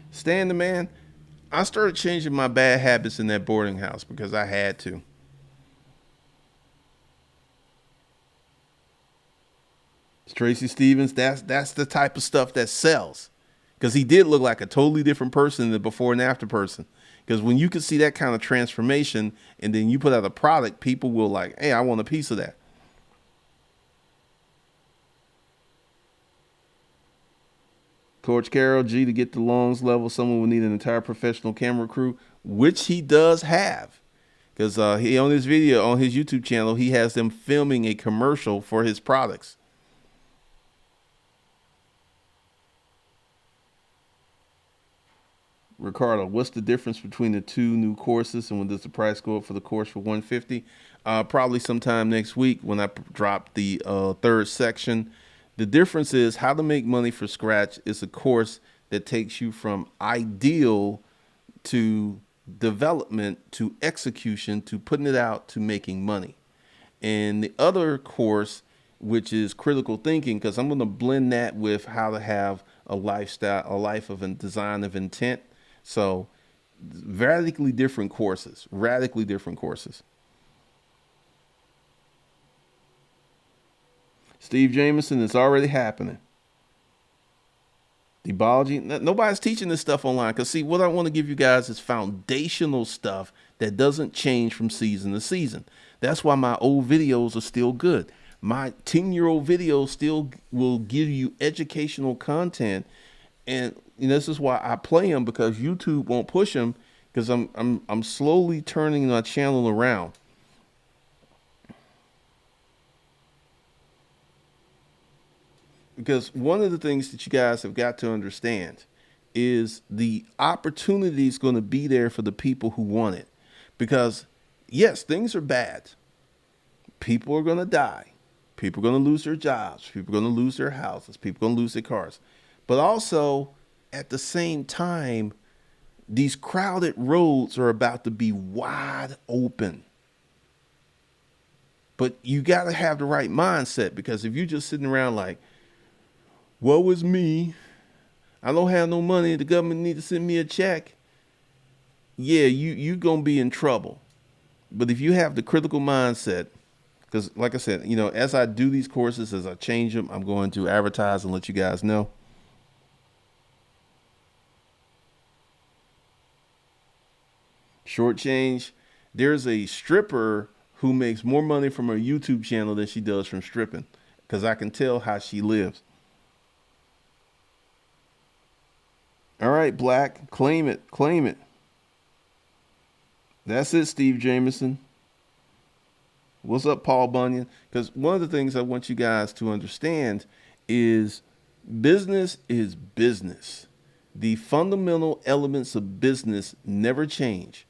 Stan the man, I started changing my bad habits in that boarding house because I had to. Tracy Stevens, that's the type of stuff that sells. Because he did look like a totally different person than the before and after person. Because when you can see that kind of transformation and then you put out a product, people will like, hey, I want a piece of that. Coach Carol G, to get the Longs level, someone would need an entire professional camera crew, which he does have. Because he on his video on his YouTube channel, he has them filming a commercial for his products. Ricardo, what's the difference between the two new courses, and when does the price go up for the course for 150? Probably sometime next week when I drop the third section. The difference is how to make money for scratch is a course that takes you from ideal to development to execution to putting it out to making money. And the other course, which is critical thinking, because I'm going to blend that with how to have a lifestyle, a life of a design of intent. So radically different courses, radically different courses. Steve Jameson, it's already happening. Debology, nobody's teaching this stuff online. Because, see, what I want to give you guys is foundational stuff that doesn't change from season to season. That's why my old videos are still good. My 10-year-old videos still will give you educational content. And this is why I play them, because YouTube won't push them, because I'm slowly turning my channel around. Because one of the things that you guys have got to understand is the opportunity is going to be there for the people who want it. Because, yes, things are bad. People are going to die. People are going to lose their jobs. People are going to lose their houses. People are going to lose their cars. But also, at the same time, these crowded roads are about to be wide open. But you got to have the right mindset, because if you're just sitting around like, woe is me, I don't have no money, the government need to send me a check, yeah, you going to be in trouble. But if you have the critical mindset, because like I said, as I do these courses, as I change them, I'm going to advertise and let you guys know. Short change. There's a stripper who makes more money from her YouTube channel than she does from stripping, because I can tell how she lives. All right, Black, claim it, claim it. That's it, Steve Jameson. What's up, Paul Bunyan? Because one of the things I want you guys to understand is business is business. The fundamental elements of business never change.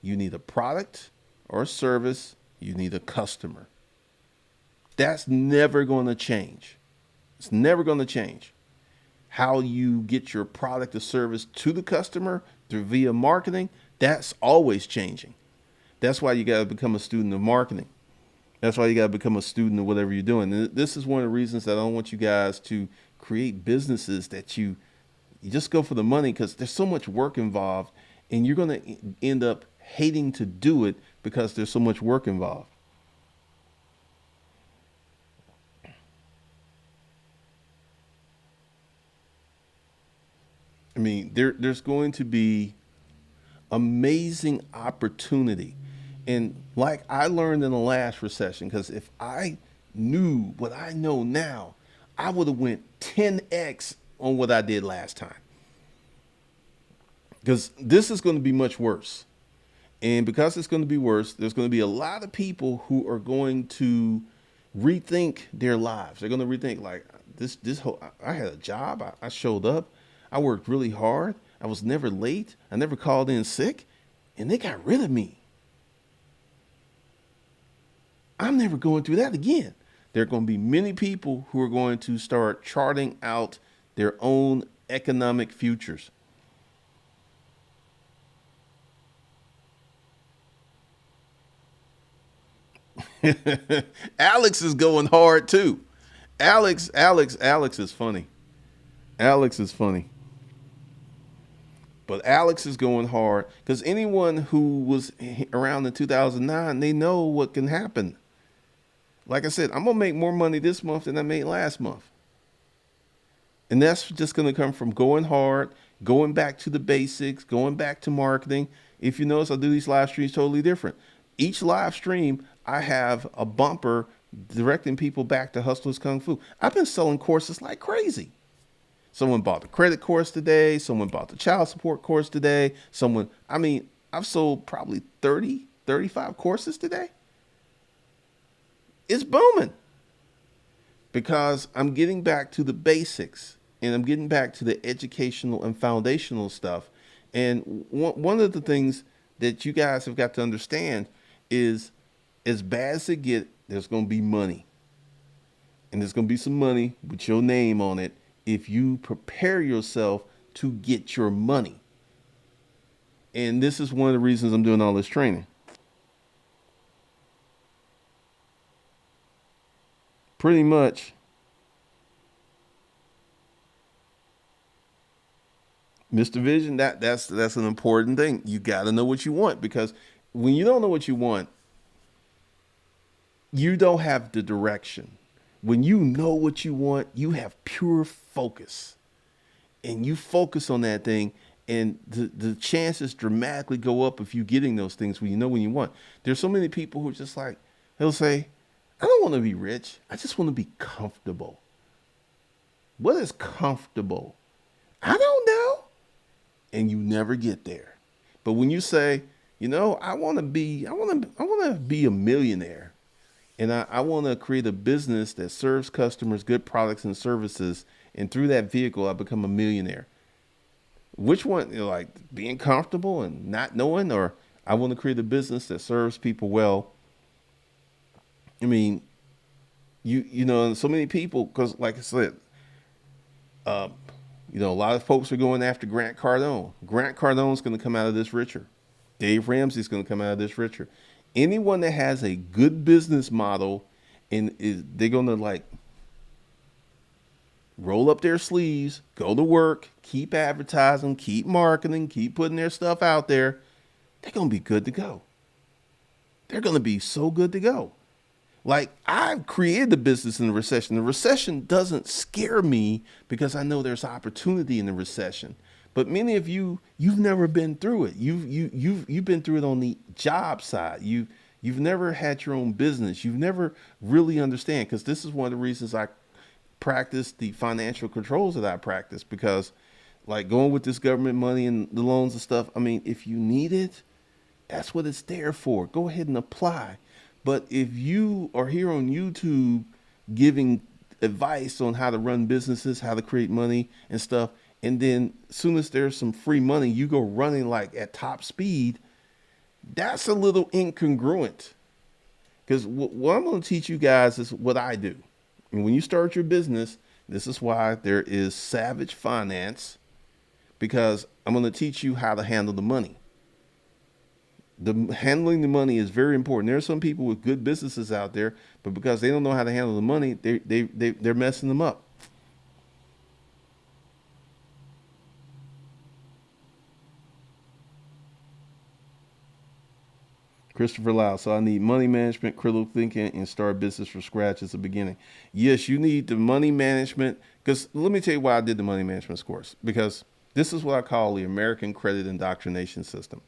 You need a product or a service. You need a customer. That's never going to change. It's never going to change. How you get your product or service to the customer through via marketing, that's always changing. That's why you got to become a student of marketing. That's why you got to become a student of whatever you're doing. And this is one of the reasons that I don't want you guys to create businesses that you just go for the money, because there's so much work involved, and you're going to end up hating to do it because there's so much work involved. I mean, there's going to be amazing opportunity. And like I learned in the last recession, because if I knew what I know now, I would have went 10x on what I did last time. Because this is going to be much worse. And because it's going to be worse, there's going to be a lot of people who are going to rethink their lives. They're going to rethink, like, this whole, I had a job. I showed up. I worked really hard. I was never late. I never called in sick, and they got rid of me. I'm never going through that again. There are going to be many people who are going to start charting out their own economic futures. Alex is going hard too. Alex is funny. Alex is funny. But Alex is going hard because anyone who was around in 2009, they know what can happen. Like I said, I'm going to make more money this month than I made last month. And that's just going to come from going hard, going back to the basics, going back to marketing. If you notice, I do these live streams totally different. Each live stream, I have a bumper directing people back to Hustlers Kung Fu. I've been selling courses like crazy. Someone bought the credit course today. Someone bought the child support course today. I've sold probably 30, 35 courses today. It's booming because I'm getting back to the basics and I'm getting back to the educational and foundational stuff. And one of the things that you guys have got to understand is, as bad as it get, there's going to be money. And there's going to be some money with your name on it if you prepare yourself to get your money. And this is one of the reasons I'm doing all this training. Pretty much, Mr. Vision, that's an important thing. You got to know what you want, because when you don't know what you want, you don't have the direction. When you know what you want, you have pure focus, and you focus on that thing, and the chances dramatically go up of you getting those things when you know when you want. There's so many people who are just like, they'll say, I don't want to be rich. I just want to be comfortable. What is comfortable? I don't know. And you never get there. But when you say, I want to be a millionaire, and I want to create a business that serves customers good products and services, and through that vehicle, I become a millionaire. Which one, like being comfortable and not knowing, or I want to create a business that serves people well? I mean, so many people, because like I said, uh, a lot of folks are going after Grant Cardone. Grant Cardone's going to come out of this richer. Dave Ramsey's going to come out of this richer. Anyone that has a good business model they're going to like roll up their sleeves, go to work, keep advertising, keep marketing, keep putting their stuff out there, they're going to be good to go. They're going to be so good to go. Like, I created the business in the recession. The recession doesn't scare me because I know there's opportunity in the recession. But many of you've never been through it. You've been through it on the job side. You've never had your own business. You've never really understand, because this is one of the reasons I practice the financial controls that I practice, because like going with this government money and the loans and stuff, I mean, if you need it, that's what it's there for. Go ahead and apply. But if you are here on YouTube giving advice on how to run businesses, how to create money and stuff, and then as soon as there's some free money, you go running like at top speed, that's a little incongruent. Because what I'm going to teach you guys is what I do. And when you start your business, this is why there is Savage Finance, because I'm going to teach you how to handle the money. Handling the money is very important. There are some people with good businesses out there, but because they don't know how to handle the money, they're messing them up. Christopher Lau. So I need money management, critical thinking, and start business from scratch as a beginning. Yes, you need the money management, because let me tell you why I did the money management course, because this is what I call the American credit indoctrination system.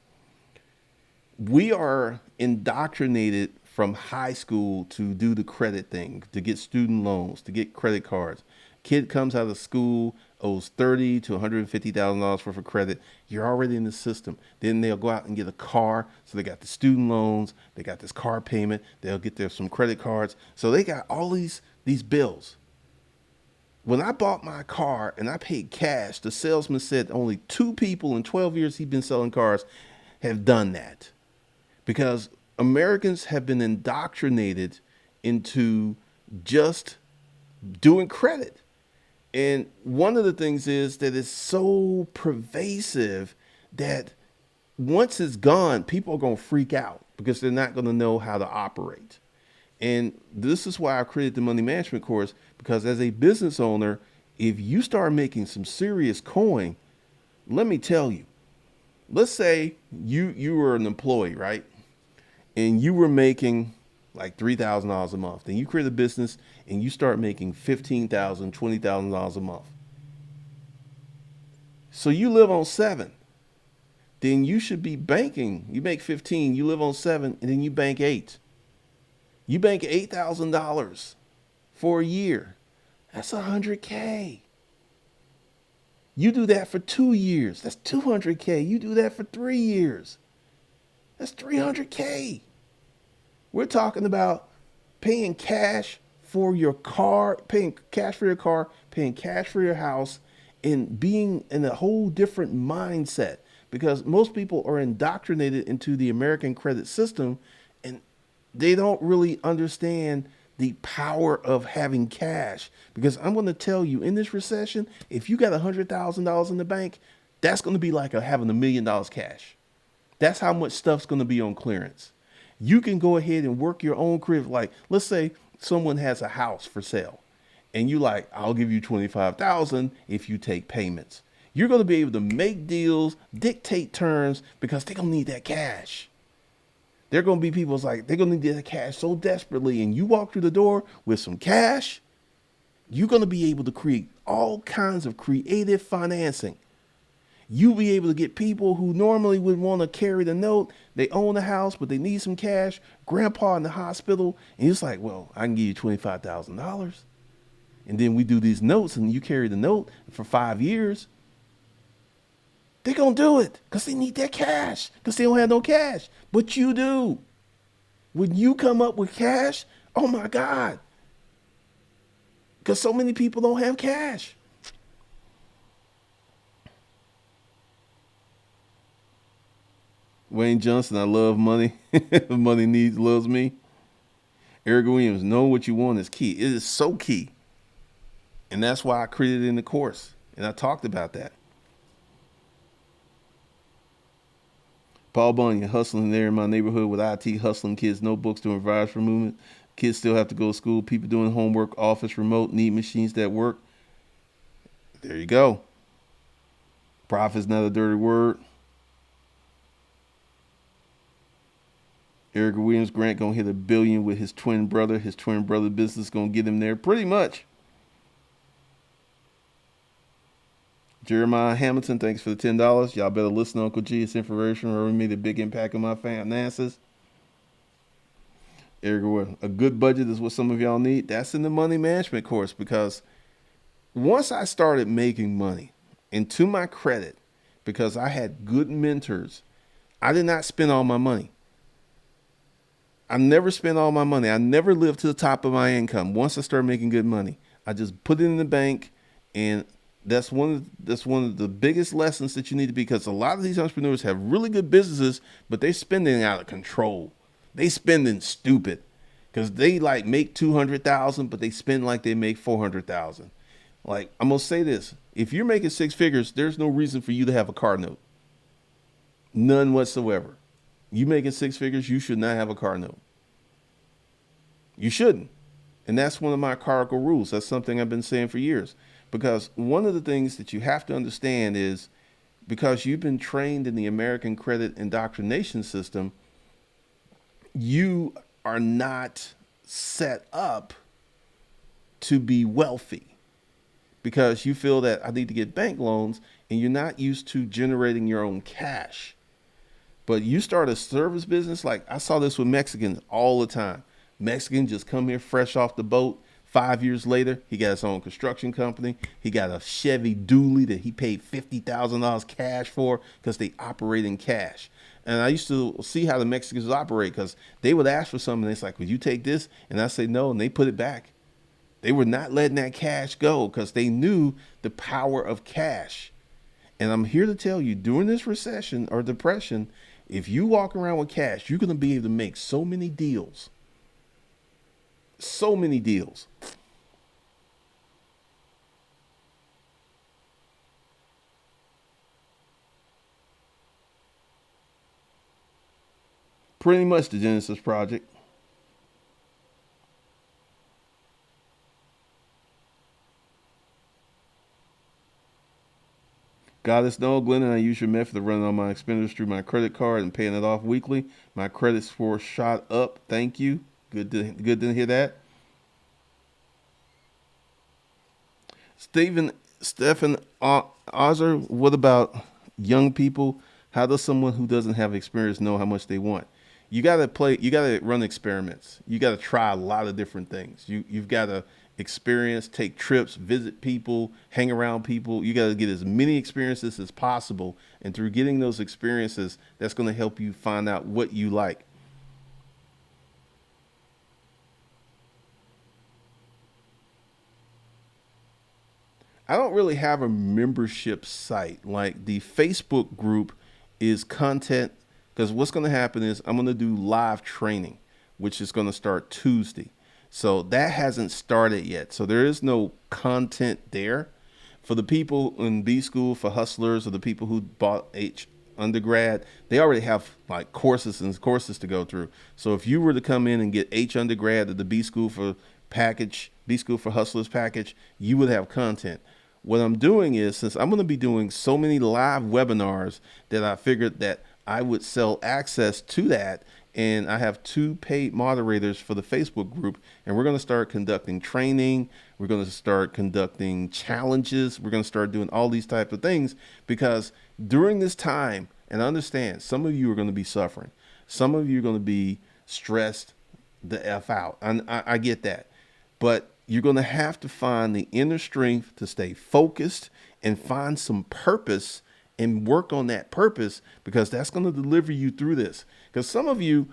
We are indoctrinated from high school to do the credit thing, to get student loans, to get credit cards. Kid comes out of school, owes $30,000 to $150,000 worth of credit. You're already in the system. Then they'll go out and get a car. So they got the student loans, they got this car payment, they'll get some credit cards. So they got all these bills. When I bought my car and I paid cash, the salesman said only 2 people in 12 years he's been selling cars have done that. Because Americans have been indoctrinated into just doing credit. And one of the things is that it's so pervasive that once it's gone, people are going to freak out because they're not going to know how to operate. And this is why I created the money management course, because as a business owner, if you start making some serious coin, let me tell you, let's say you were an employee, right? And you were making like $3,000 a month. Then you create a business and you start making $15,000, $20,000 a month. So you live on 7. Then you should be banking. You make 15, you live on 7, and then you bank 8. You bank $8,000 for a year. That's $100K. You do that for 2 years. That's 200K. You do that for 3 years. That's 300K. We're talking about paying cash for your car, paying cash for your car, paying cash for your house, and being in a whole different mindset because most people are indoctrinated into the American credit system and they don't really understand the power of having cash. Because I'm going to tell you, in this recession, if you got $100,000 in the bank, that's going to be like having $1 million cash. That's how much stuff's going to be on clearance. You can go ahead and work your own crib. Like, let's say someone has a house for sale and you like, I'll give you 25,000 if you take payments. You're going to be able to make deals, dictate terms because they're going to need that cash. They're going to be people's like, they're going to need that cash so desperately. And you walk through the door with some cash, you're going to be able to create all kinds of creative financing. You'll be able to get people who normally would want to carry the note. They own a house, but they need some cash. Grandpa in the hospital. And it's like, well, I can give you $25,000. And then we do these notes and you carry the note for 5 years. They're going to do it because they need that cash because they don't have no cash. But you do. When you come up with cash, oh my God. Because so many people don't have cash. Wayne Johnson, I love money. Money loves me. Eric Williams, know what you want is key. It is so key. And that's why I created it in the course. And I talked about that. Paul Bunyan, hustling there in my neighborhood with IT, hustling kids, notebooks, doing virus for movement. Kids still have to go to school. People doing homework, office, remote, need machines that work. There you go. Profit's not a dirty word. Eric Williams Grant gonna hit $1 billion with his twin brother. His twin brother business gonna get him there pretty much. Jeremiah Hamilton, thanks for the $10. Y'all better listen to Uncle G. It's information really made a big impact on my finances. Eric Williams, a good budget is what some of y'all need. That's in the money management course because once I started making money, and to my credit, because I had good mentors, I did not spend all my money. I never spent all my money. I never lived to the top of my income. Once I started making good money, I just put it in the bank, and that's one of the biggest lessons that you need to be, because a lot of these entrepreneurs have really good businesses, but they're spending out of control. They spending stupid because they like make 200,000, but they spend like they make 400,000. Like, I'm gonna say this: if you're making six figures, there's no reason for you to have a car note. None whatsoever. You making six figures, you should not have a car note. You shouldn't. And that's one of my cardinal rules. That's something I've been saying for years. Because one of the things that you have to understand is, because you've been trained in the American credit indoctrination system, you are not set up to be wealthy, because you feel that I need to get bank loans and you're not used to generating your own cash. But you start a service business, like I saw this with Mexicans all the time. Mexicans just come here fresh off the boat. 5 years later, he got his own construction company. He got a Chevy Dually that he paid $50,000 cash for because they operate in cash. And I used to see how the Mexicans operate, because they would ask for something. And it's like, would you take this? And I say no, and they put it back. They were not letting that cash go because they knew the power of cash. And I'm here to tell you, during this recession or depression, if you walk around with cash, you're going to be able to make so many deals. So many deals. Pretty much the Genesis Project. Goddess No, Glennon, I use your method of running all my expenditures through my credit card and paying it off weekly. My credit score shot up. Thank you. Good to hear that. Stephen Ozer, what about young people? How does someone who doesn't have experience know how much they want? You gotta run experiments. You gotta try a lot of different things. You've gotta experience, take trips, visit people, hang around people. You got to get as many experiences as possible. And through getting those experiences, that's going to help you find out what you like. I don't really have a membership site. Like the Facebook group is content, because what's going to happen is I'm going to do live training, which is going to start Tuesday. So that hasn't started yet. So there is no content there. For the people in B school, for hustlers, or the people who bought H undergrad, they already have like courses and courses to go through. So if you were to come in and get H undergrad or the B school for package, B school for hustlers package, you would have content. What I'm doing is, since I'm going to be doing so many live webinars, that I figured that I would sell access to that. And I have two paid moderators for the Facebook group, and we're going to start conducting training. We're going to start conducting challenges. We're going to start doing all these types of things, because during this time, and I understand some of you are going to be suffering. Some of you are going to be stressed the F out. And I get that. But you're going to have to find the inner strength to stay focused and find some purpose and work on that purpose, because that's going to deliver you through this. Because some of you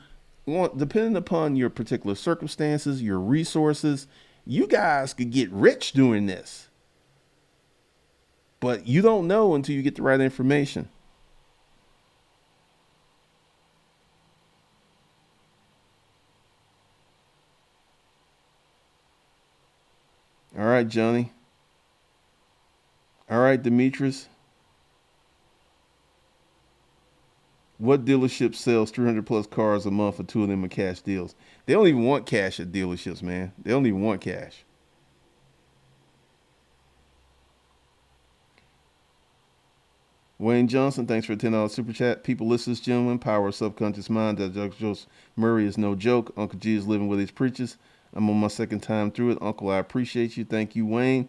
want, depending upon your particular circumstances, your resources, you guys could get rich doing this, but you don't know until you get the right information. All right, Johnny. All right, Demetrius. What dealership sells 300 plus cars a month, for two of them are cash deals? They don't even want cash at dealerships, man. They don't even want cash. Wayne Johnson, thanks for a $10 super chat. People listen to this gentleman, power of subconscious mind. That Joseph Murray is no joke. Uncle G is living with his preachers. I'm on my second time through it. Uncle, I appreciate you. Thank you, Wayne.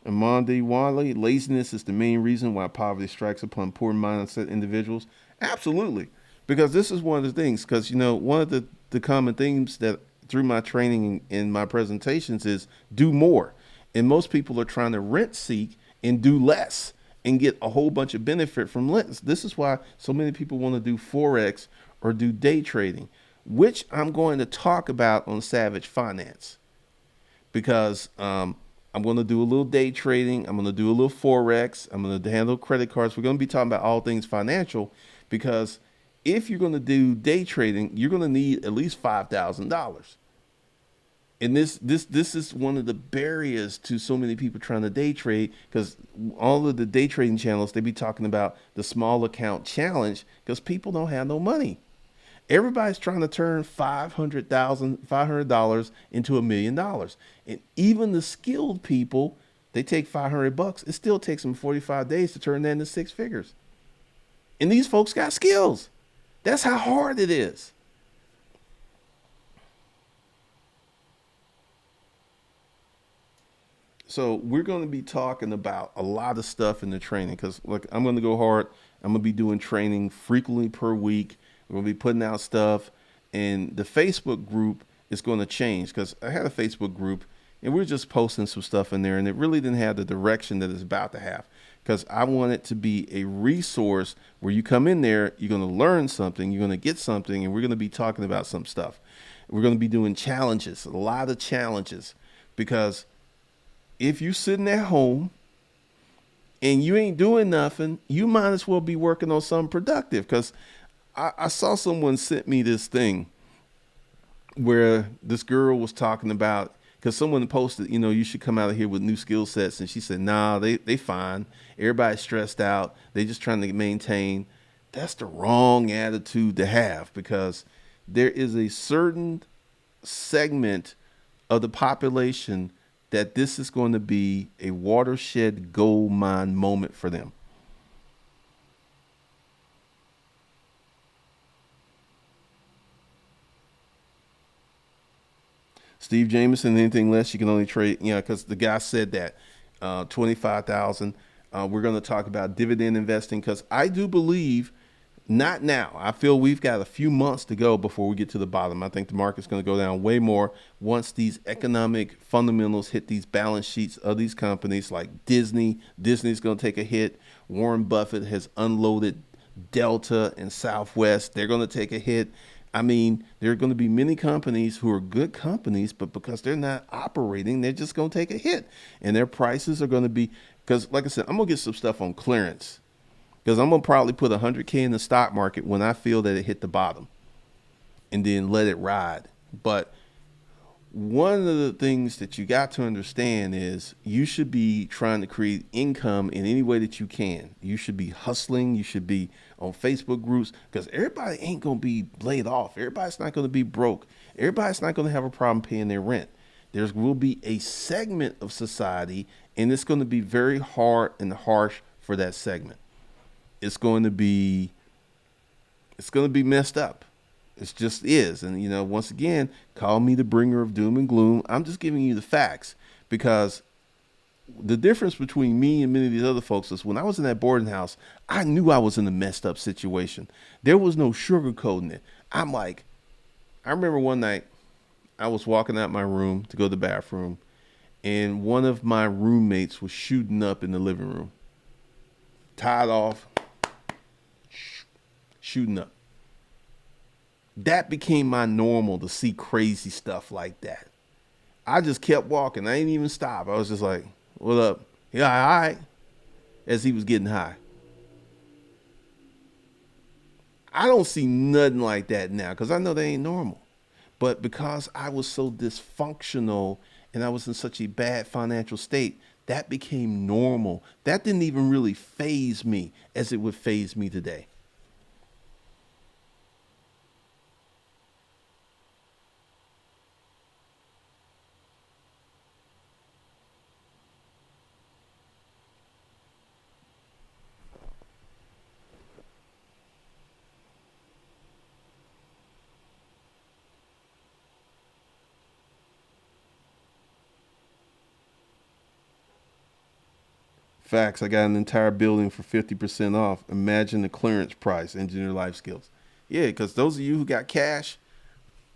Amandi Wally, laziness is the main reason why poverty strikes upon poor mindset individuals. Absolutely. Because this is one of the things, because, one of the common themes that through my training and my presentations is do more. And most people are trying to rent seek and do less and get a whole bunch of benefit from less. This is why so many people want to do Forex or do day trading, which I'm going to talk about on Savage Finance, because I'm going to do a little day trading. I'm going to do a little Forex. I'm going to handle credit cards. We're going to be talking about all things financial, because if you're going to do day trading, you're going to need at least $5,000. And this is one of the barriers to so many people trying to day trade, because all of the day trading channels, they be talking about the small account challenge, because people don't have no money. Everybody's trying to turn $500 into $1,000,000. And even the skilled people, they take $500. It still takes them 45 days to turn that into six figures. And these folks got skills. That's how hard it is. So we're going to be talking about a lot of stuff in the training, because look, I'm going to go hard. I'm going to be doing training frequently per week. We're going to be putting out stuff, and the Facebook group is going to change, because I had a Facebook group and we are just posting some stuff in there, and it really didn't have the direction that it's about to have, because I want it to be a resource where you come in there, you're going to learn something, you're going to get something, and we're going to be talking about some stuff. We're going to be doing challenges, a lot of challenges, because if you're sitting at home and you ain't doing nothing, you might as well be working on something productive. Because I saw someone sent me this thing where this girl was talking about, because someone posted, you should come out of here with new skill sets. And she said, nah, they fine. Everybody's stressed out. They just trying to maintain. That's the wrong attitude to have, because there is a certain segment of the population that this is going to be a watershed gold mine moment for them. Steve Jameson, anything less, you can only trade, because the guy said that 25,000. We're going to talk about dividend investing, because I do believe Not now. I feel we've got a few months to go before we get to the bottom. I think the market's going to go down way more once these economic fundamentals hit these balance sheets of these companies like Disney. Disney's going to take a hit. Warren Buffett has unloaded Delta and Southwest. They're going to take a hit. I mean, there are going to be many companies who are good companies, but because they're not operating, they're just going to take a hit. And their prices are going to be, because like I said, I'm going to get some stuff on clearance because I'm gonna probably put 100K in the stock market when I feel that it hit the bottom, and then let it ride. But one of the things that you got to understand is you should be trying to create income in any way that you can. You should be hustling. You should be on Facebook groups because everybody ain't gonna be laid off. Everybody's not gonna be broke. Everybody's not gonna have a problem paying their rent. There will be a segment of society, and it's going to be very hard and harsh for that segment. It's going to be messed up. It just is. And once again, call me the bringer of doom and gloom. I'm just giving you the facts because the difference between me and many of these other folks is when I was in that boarding house, I knew I was in a messed up situation. There was no sugarcoating it. I remember one night I was walking out my room to go to the bathroom, and one of my roommates was shooting up in the living room, tied off, shooting up. That became my normal to see crazy stuff like that. I just kept walking. I didn't even stop. I was just like, what up? Yeah, all right. As he was getting high. I don't see nothing like that now because I know they ain't normal. But because I was so dysfunctional and I was in such a bad financial state, that became normal. That didn't even really phase me as it would phase me today. Facts. I got an entire building for 50% off. Imagine the clearance price, engineer life skills. Yeah, because those of you who got cash,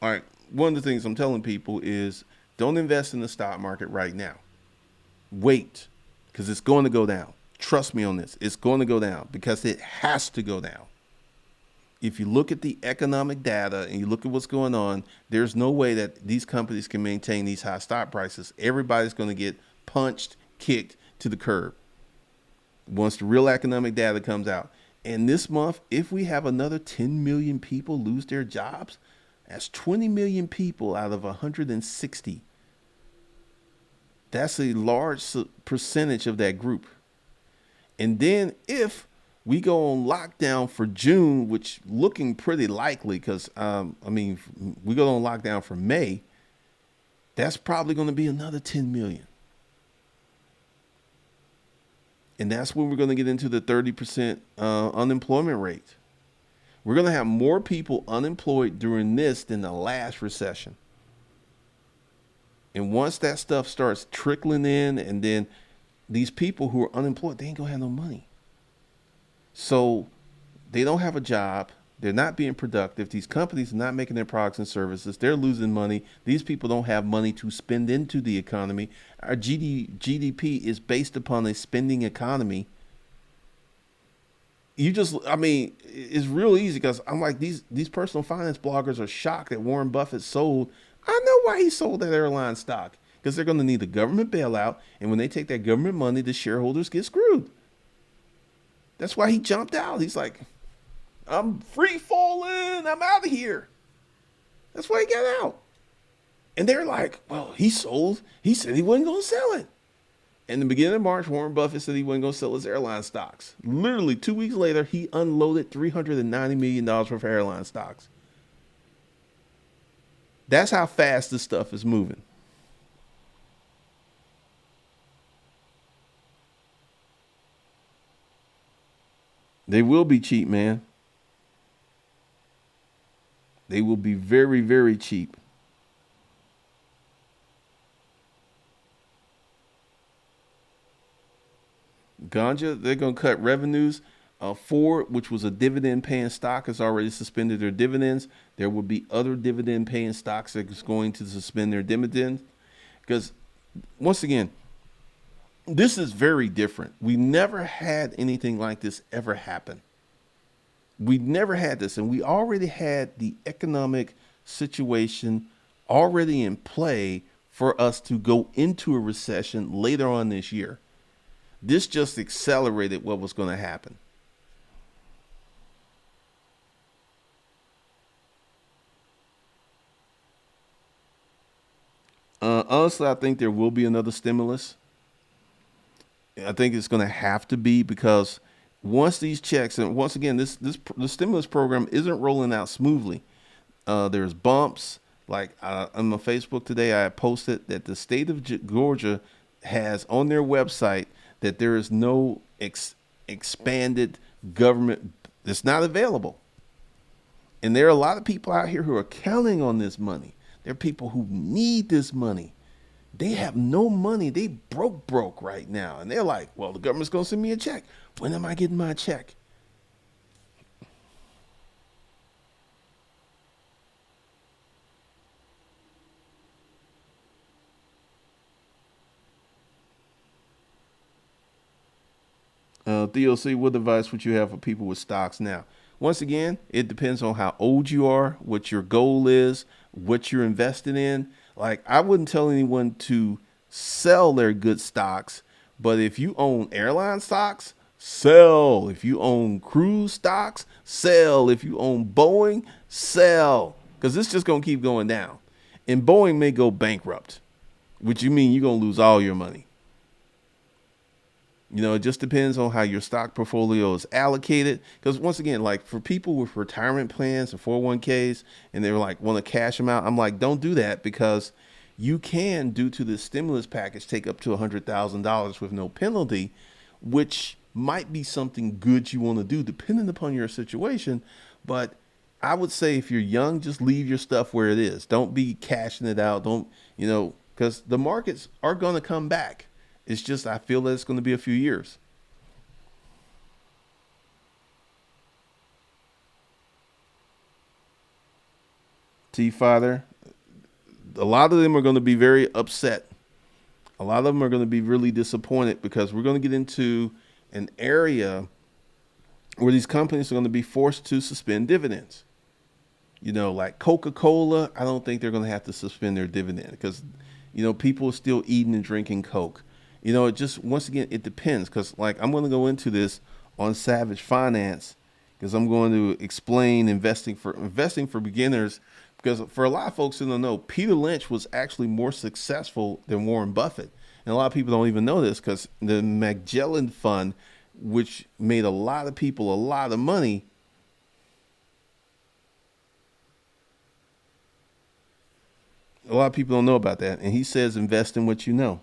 all right, one of the things I'm telling people is don't invest in the stock market right now. Wait, because it's going to go down. Trust me on this. It's going to go down because it has to go down. If you look at the economic data and you look at what's going on, there's no way that these companies can maintain these high stock prices. Everybody's going to get punched, kicked to the curb once the real economic data comes out. And this month, if we have another 10 million people lose their jobs, that's 20 million people out of 160. That's a large percentage of that group. And then if we go on lockdown for June, which looking pretty likely because, we go on lockdown for May, that's probably going to be another 10 million. And that's when we're going to get into the 30% unemployment rate. We're going to have more people unemployed during this than the last recession. And once that stuff starts trickling in, and then these people who are unemployed, they ain't going to have no money. So they don't have a job. They're not being productive. These companies are not making their products and services. They're losing money. These people don't have money to spend into the economy. Our GDP is based upon a spending economy. It's real easy because I'm like, these personal finance bloggers are shocked that Warren Buffett sold. I know why he sold that airline stock, because they're going to need a government bailout. And when they take that government money, the shareholders get screwed. That's why he jumped out. He's like, I'm free falling. I'm out of here. That's why he got out. And they're like, well, he sold. He said he wasn't going to sell it. In the beginning of March, Warren Buffett said he wasn't going to sell his airline stocks. Literally 2 weeks later, he unloaded $390 million worth of airline stocks. That's how fast this stuff is moving. They will be cheap, man. They will be very, very cheap. Ganja, they're going to cut revenues. Ford, which was a dividend paying stock, has already suspended their dividends. There will be other dividend paying stocks that is going to suspend their dividends because, once again, this is very different. We never had anything like this ever happen. We never had this, and we already had the economic situation already in play for us to go into a recession later on this year. This just accelerated what was going to happen. Honestly, I think there will be another stimulus. I think it's going to have to be because once these checks, and once again, this the stimulus program isn't rolling out smoothly. There's bumps. Like on my Facebook today, I posted that the state of Georgia has on their website that there is no expanded government that's not available. And there are a lot of people out here who are counting on this money. There are people who need this money. They have no money. They broke right now. And they're like, well, the government's going to send me a check. When am I getting my check? Theo C, what advice would you have for people with stocks now? Once again, it depends on how old you are, what your goal is, what you're invested in. Like, I wouldn't tell anyone to sell their good stocks, but if you own airline stocks, sell. If you own cruise stocks, sell. If you own Boeing, sell. Because it's just going to keep going down. And Boeing may go bankrupt, which you mean you're going to lose all your money. It just depends on how your stock portfolio is allocated. Because once again, like for people with retirement plans and 401ks, and they're like want to cash them out, I'm like, don't do that because you can, due to the stimulus package, take up to $100,000 with no penalty, which might be something good you want to do depending upon your situation. But I would say if you're young, just leave your stuff where it is. Don't be cashing it out. Don't, because the markets are going to come back. It's just I feel that it's going to be a few years. T Father, a lot of them are going to be very upset. A lot of them are going to be really disappointed because we're going to get into an area where these companies are going to be forced to suspend dividends. Like Coca-Cola, I don't think they're going to have to suspend their dividend because, people are still eating and drinking Coke. It just, once again, it depends because like I'm going to go into this on Savage Finance because I'm going to explain investing for beginners because for a lot of folks who don't know, Peter Lynch was actually more successful than Warren Buffett. And a lot of people don't even know this because the Magellan Fund, which made a lot of people a lot of money, a lot of people don't know about that. And he says invest in what you know.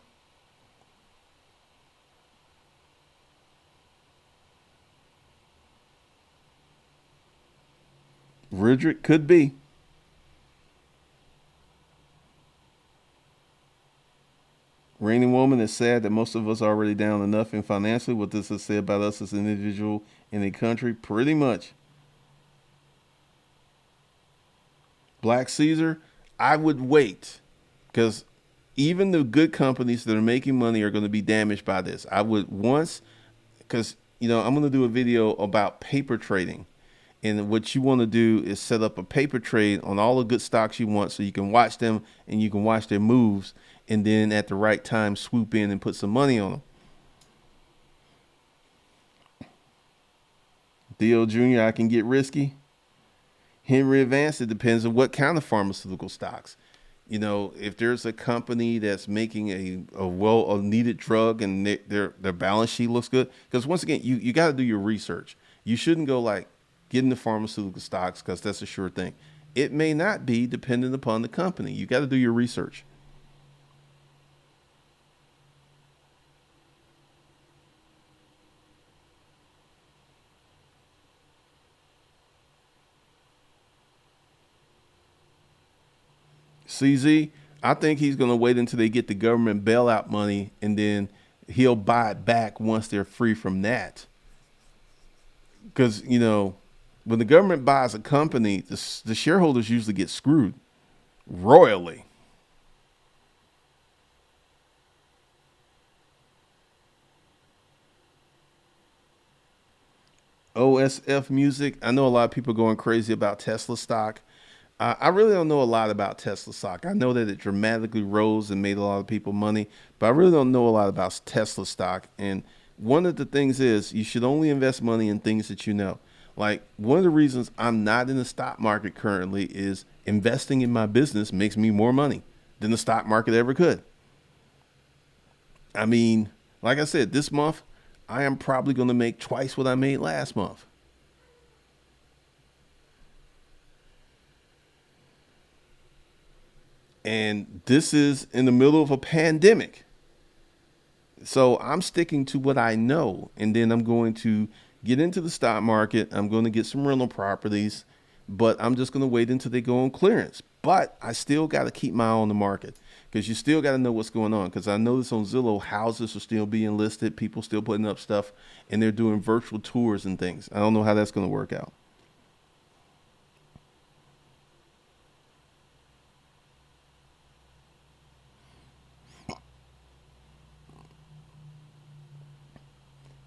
Roderick could be. Reigning woman is sad that most of us are already down enough in financially. What this has said about us as an individual in a country, pretty much. Black Caesar, I would wait because even the good companies that are making money are going to be damaged by this. I would once, because I'm going to do a video about paper trading. And what you want to do is set up a paper trade on all the good stocks you want so you can watch them and you can watch their moves and then at the right time swoop in and put some money on them. Theo Jr., I can get risky. Henry Advance, it depends on what kind of pharmaceutical stocks. If there's a company that's making a needed drug and their balance sheet looks good, because once again, you got to do your research. You shouldn't go like get into pharmaceutical stocks because that's a sure thing. It may not be dependent upon the company. You got to do your research. CZ, I think he's going to wait until they get the government bailout money and then he'll buy it back once they're free from that. Because, when the government buys a company, the shareholders usually get screwed royally. OSF music. I know a lot of people going crazy about Tesla stock. I really don't know a lot about Tesla stock. I know that it dramatically rose and made a lot of people money, but I really don't know a lot about Tesla stock. And one of the things is you should only invest money in things that you know. Like one of the reasons I'm not in the stock market currently is investing in my business makes me more money than the stock market ever could. I mean, like I said, this month I am probably going to make twice what I made last month. And this is in the middle of a pandemic. So I'm sticking to what I know. And then I'm going to get into the stock market. I'm going to get some rental properties, but I'm just going to wait until they go on clearance. But I still got to keep my eye on the market because you still got to know what's going on. Because I notice on Zillow, houses are still being listed, people still putting up stuff, and they're doing virtual tours and things. I don't know how that's going to work out.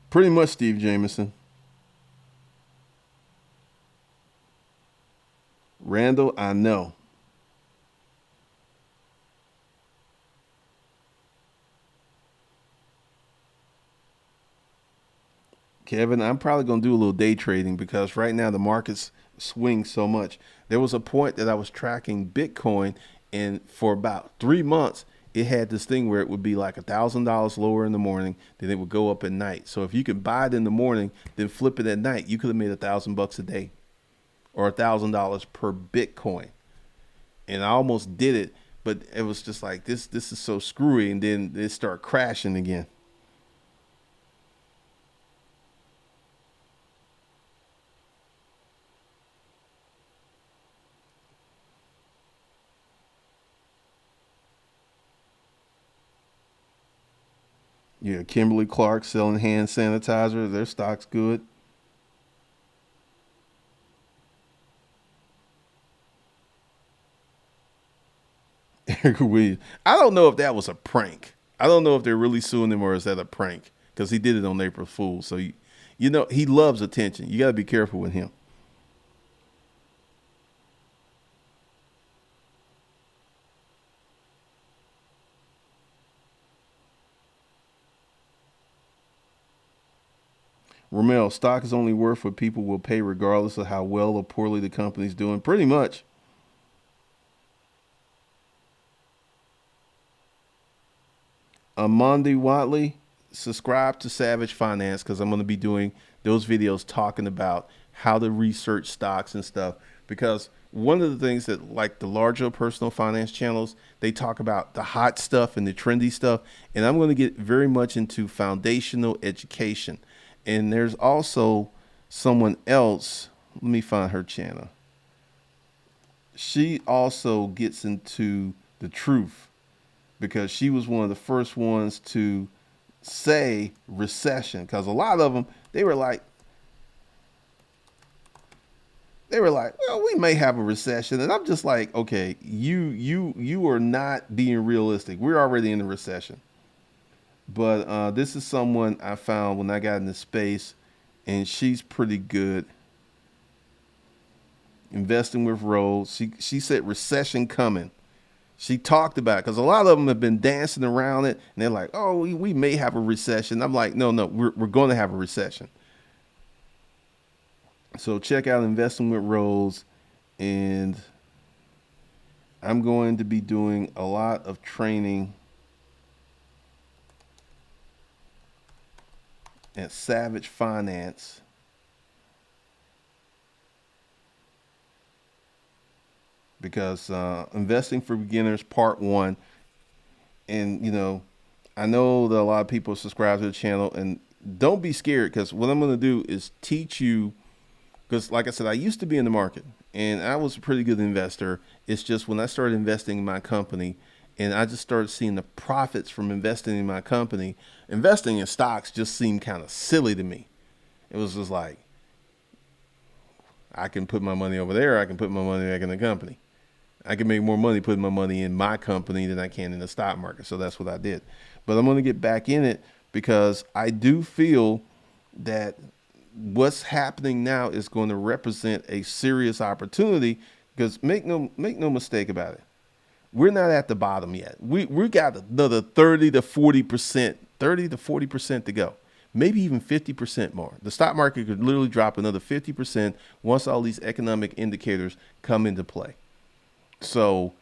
Pretty much, Steve Jameson. Randall, I know. Kevin, I'm probably going to do a little day trading because right now the markets swing so much. There was a point that I was tracking Bitcoin, and for about 3 months, it had this thing where it would be like $1,000 lower in the morning, then it would go up at night. So if you could buy it in the morning, then flip it at night, you could have made $1,000 a day or $1,000 per Bitcoin. And I almost did it, but it was just like this. This is so screwy, and then it started crashing again. Yeah, Kimberly Clark selling hand sanitizer. Their stock's good. Eric Williams. I don't know if that was a prank. I don't know if they're really suing him or is that a prank because he did it on April Fool's. So he loves attention. You got to be careful with him. Romel, stock is only worth what people will pay regardless of how well or poorly the company's doing. Pretty much. Amondi Watley, subscribe to Savage Finance because I'm going to be doing those videos talking about how to research stocks and stuff. Because one of the things that, like the larger personal finance channels, they talk about the hot stuff and the trendy stuff. And I'm going to get very much into foundational education. And there's also someone else. Let me find her channel. She also gets into the truth because she was one of the first ones to say recession because a lot of them they were like well we may have a recession and I'm just like okay you are not being realistic, we're already in a recession. But this is someone I found when I got into space, and she's pretty good investing with roads. She said recession coming. She talked about it because a lot of them have been dancing around it, and they're like, "Oh, we may have a recession." I'm like, "No, no, we're going to have a recession." So check out investing with Rose, and I'm going to be doing a lot of training at Savage Finance because investing for beginners part one, and I know that a lot of people subscribe to the channel, and don't be scared because what I'm going to do is teach you. Because, like I said, I used to be in the market and I was a pretty good investor. It's just when I started investing in my company and I just started seeing the profits from investing in my company, investing in stocks just seemed kind of silly to me. It was just like, I can put my money over there. I can put my money back in the company. I can make more money putting my money in my company than I can in the stock market. So that's what I did. But I'm going to get back in it because I do feel that what's happening now is going to represent a serious opportunity because make no mistake about it. We're not at the bottom yet. We got another 30 to 40% to go. Maybe even 50% more. The stock market could literally drop another 50% once all these economic indicators come into play. So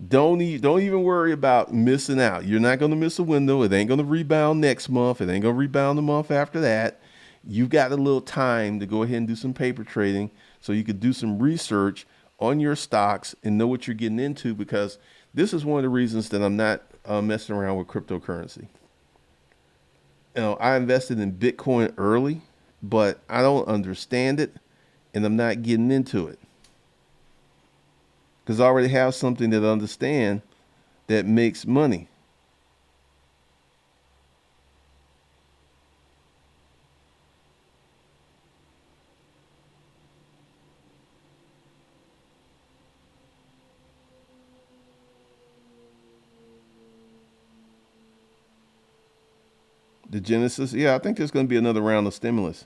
don't even worry about missing out. You're not going to miss a window. It ain't going to rebound next month. It ain't going to rebound the month after that. You've got a little time to go ahead and do some paper trading so you could do some research on your stocks and know what you're getting into, because this is one of the reasons that I'm not messing around with cryptocurrency. I invested in Bitcoin early, but I don't understand it and I'm not getting into it because I already have something that I understand that makes money. The Genesis, yeah, I think there's going to be another round of stimulus.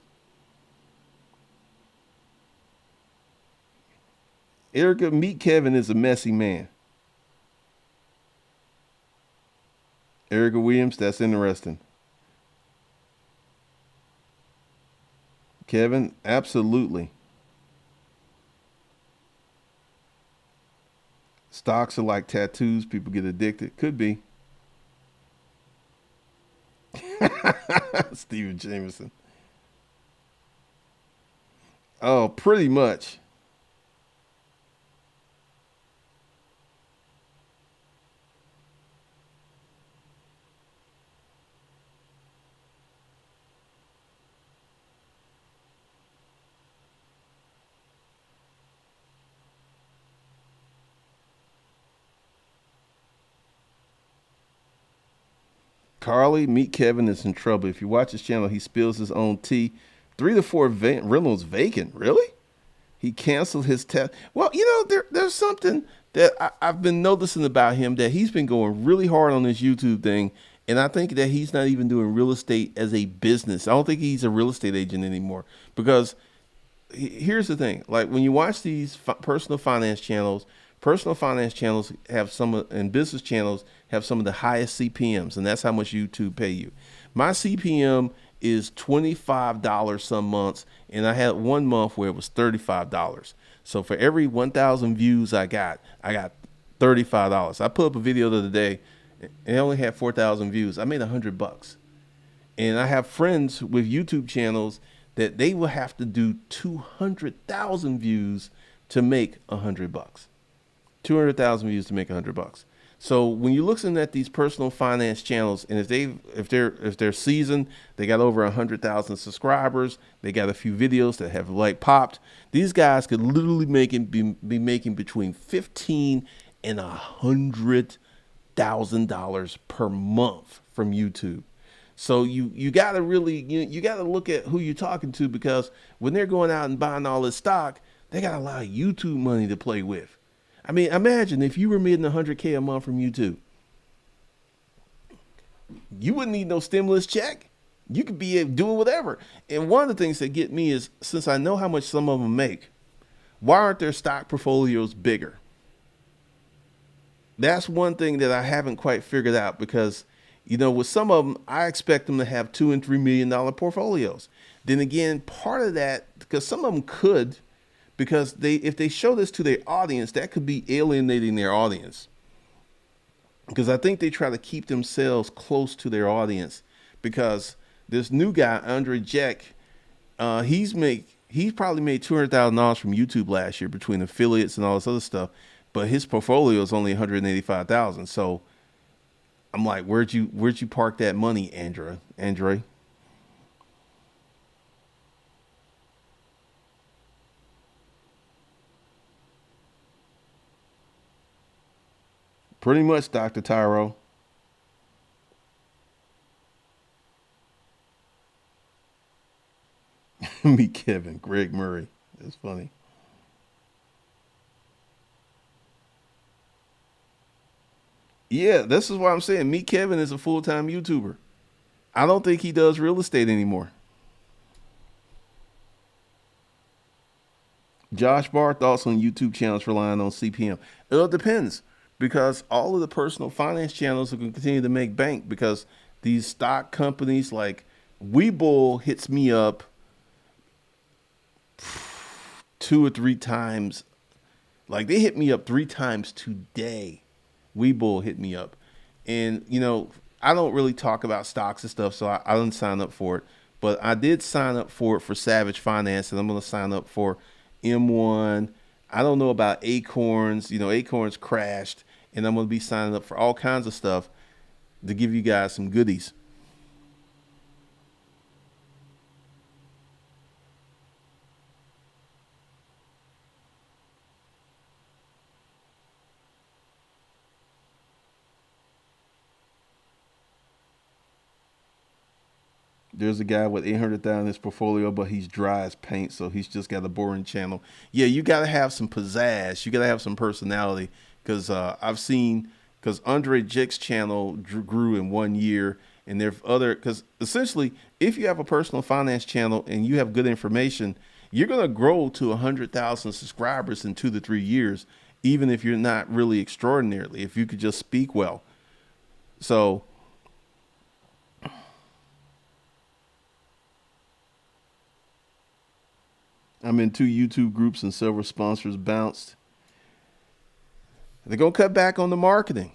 Erica, meet Kevin is a messy man. Erica Williams, that's interesting. Kevin, absolutely. Stocks are like tattoos. People get addicted. Could be. Steven Jameson. Oh, pretty much. Carly, meet Kevin is in trouble. If you watch his channel, he spills his own tea. 3 to 4 rentals vacant. Really? He canceled his test. Well, there's something that I've been noticing about him, that he's been going really hard on this YouTube thing. And I think that he's not even doing real estate as a business. I don't think he's a real estate agent anymore, because here's the thing: like when you watch these personal finance channels have and business channels have some of the highest CPMs, and that's how much YouTube pay you. My CPM is $25 some months, and I had one month where it was $35. So for every 1,000 views I got $35. I put up a video the other day, and it only had 4,000 views. I made $100. And I have friends with YouTube channels that they will have to do 200,000 views to make $100. 200,000 views to make $100. So when you're looking at these personal finance channels, and if they're seasoned, they got over 100,000 subscribers, they got a few videos that have like popped. These guys could literally be making between 15 and $100,000 per month from YouTube. So you gotta really you gotta look at who you're talking to, because when they're going out and buying all this stock, they got a lot of YouTube money to play with. I mean, imagine if you were making 100K a month from YouTube, you wouldn't need no stimulus check. You could be doing whatever. And one of the things that get me is, since I know how much some of them make, why aren't their stock portfolios bigger? That's one thing that I haven't quite figured out, because with some of them, I expect them to have $2 and $3 million portfolios. Then again, part of that, because some of them could, because if they show this to their audience, that could be alienating their audience. Because I think they try to keep themselves close to their audience. Because this new guy, Andre Jack, he's probably made $200,000 from YouTube last year between affiliates and all this other stuff, but his portfolio is only 185,000. So I'm like, where'd you park that money, Andre? Pretty much, Dr. Tyro. Me, Kevin, Greg Murray. That's funny. Yeah, this is why I'm saying Meet Kevin is a full time YouTuber. I don't think he does real estate anymore. Josh Barr thoughts on YouTube channels relying on CPM. It all depends because all of the personal finance channels are going to continue to make bank because these stock companies like Webull hits me up 2 or 3 times. Like they hit me up 3 times today. Webull hit me up, and I don't really talk about stocks and stuff, so I didn't sign up for it. But I did sign up for it for Savage Finance, and I'm going to sign up for M1. I don't know about Acorns. Acorns crashed, and I'm going to be signing up for all kinds of stuff to give you guys some goodies. There's a guy with 800,000 in his portfolio, but he's dry as paint, so he's just got a boring channel. Yeah, you got to have some pizzazz. You got to have some personality because I've seen because Andre Jick's channel grew in 1 year, and there are other because essentially, if you have a personal finance channel and you have good information, you're gonna grow to 100,000 subscribers in 2 to 3 years, even if you're not really extraordinarily. If you could just speak well, so I'm in 2 YouTube groups and several sponsors bounced. They're going to cut back on the marketing.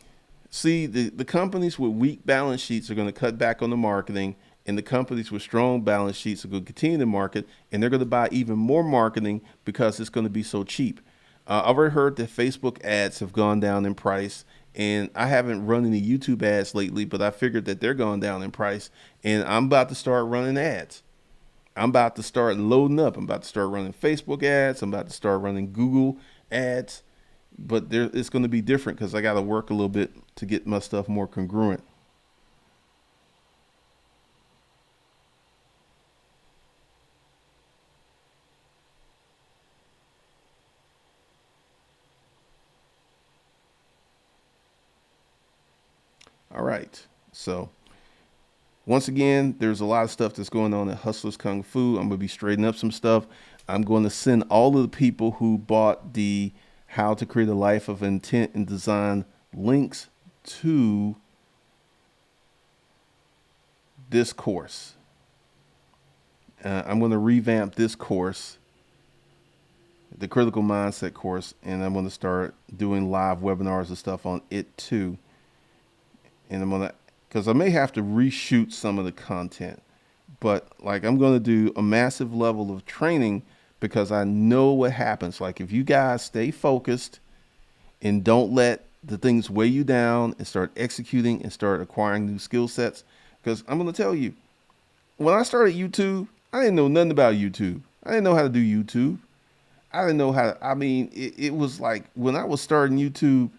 See, the companies with weak balance sheets are going to cut back on the marketing, and the companies with strong balance sheets are going to continue to market, and they're going to buy even more marketing because it's going to be so cheap. I've already heard that Facebook ads have gone down in price, and I haven't run any YouTube ads lately, but I figured that they're going down in price, and I'm about to start running ads. I'm about to start loading up. I'm about to start running Facebook ads. I'm about to start running Google ads. But it's going to be different because I got to work a little bit to get my stuff more congruent. All right. So once again, there's a lot of stuff that's going on at Hustlers Kung Fu. I'm going to be straightening up some stuff. I'm going to send all of the people who bought the How to Create a Life of Intent and Design links to this course. I'm going to revamp this course, the Critical Mindset course, and I'm going to start doing live webinars and stuff on it too. And I'm going to, because I may have to reshoot some of the content, but like I'm going to do a massive level of training because I know what happens. Like if you guys stay focused and don't let the things weigh you down and start executing and start acquiring new skill sets, because I'm going to tell you, when I started YouTube, I didn't know nothing about YouTube. I didn't know how to do YouTube. I didn't know how to, I mean, it was like when I was starting YouTube,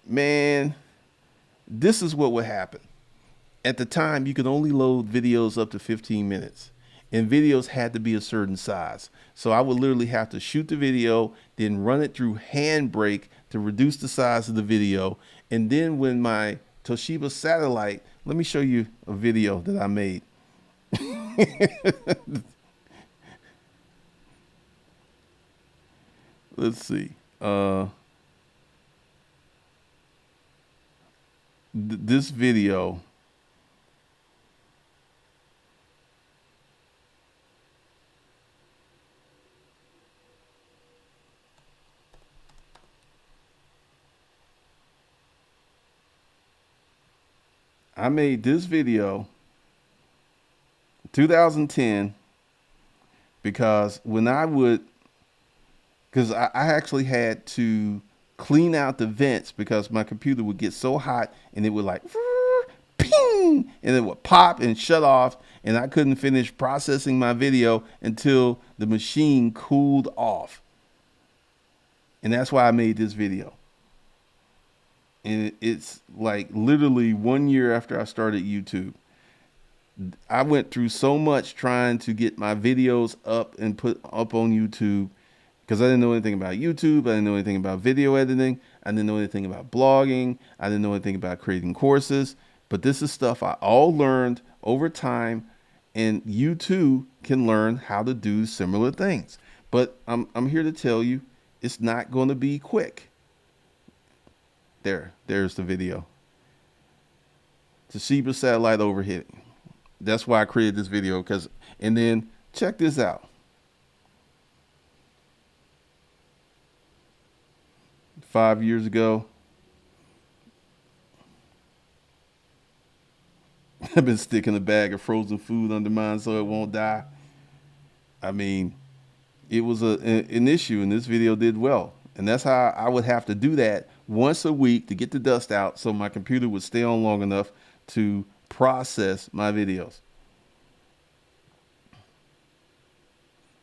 man, this is what would happen. At the time, you could only load videos up to 15 minutes, and videos had to be a certain size. So I would literally have to shoot the video, then run it through Handbrake to reduce the size of the video. And then when my Toshiba satellite, let me show you a video that I made. Let's see. This video, I made this video 2010 because when I would, because I actually had to clean out the vents because my computer would get so hot and it would like ping and it would pop and shut off, and I couldn't finish processing my video until the machine cooled off. And that's why I made this video. And it's like literally 1 year after I started YouTube. I went through so much trying to get my videos up and put up on YouTube because I didn't know anything about YouTube. I didn't know anything about video editing. I didn't know anything about blogging. I didn't know anything about creating courses. But this is stuff I all learned over time, and you too can learn how to do similar things. But I'm here to tell you, it's not going to be quick. There's the video. Toshiba satellite overheating. That's why I created this video. And then check this out. 5 years ago, I've been sticking a bag of frozen food under mine so it won't die. I mean, it was an issue, and this video did well. And that's how I would have to do that once a week to get the dust out so my computer would stay on long enough to process my videos.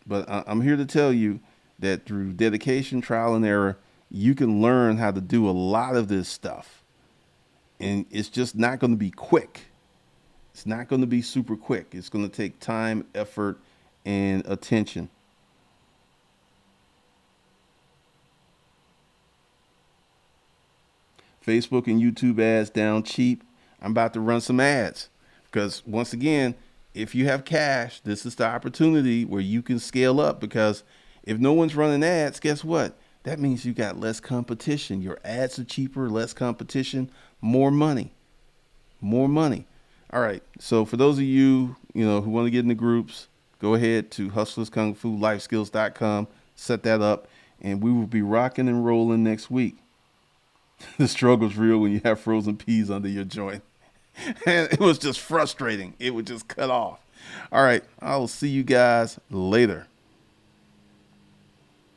But I'm here to tell you that through dedication, trial, and error, you can learn how to do a lot of this stuff. And it's just not going to be quick. It's not going to be super quick. It's going to take time, effort, and attention. Facebook and YouTube ads down cheap. I'm about to run some ads because once again, if you have cash, this is the opportunity where you can scale up, because if no one's running ads, guess what? That means you got less competition. Your ads are cheaper, less competition, more money, more money. All right. So for those of you, who want to get in the groups, go ahead to hustlerskungfulifeskills.com, set that up, and we will be rocking and rolling next week. The struggle's real when you have frozen peas under your joint. And it was just frustrating. It would just cut off. All right. I will see you guys later.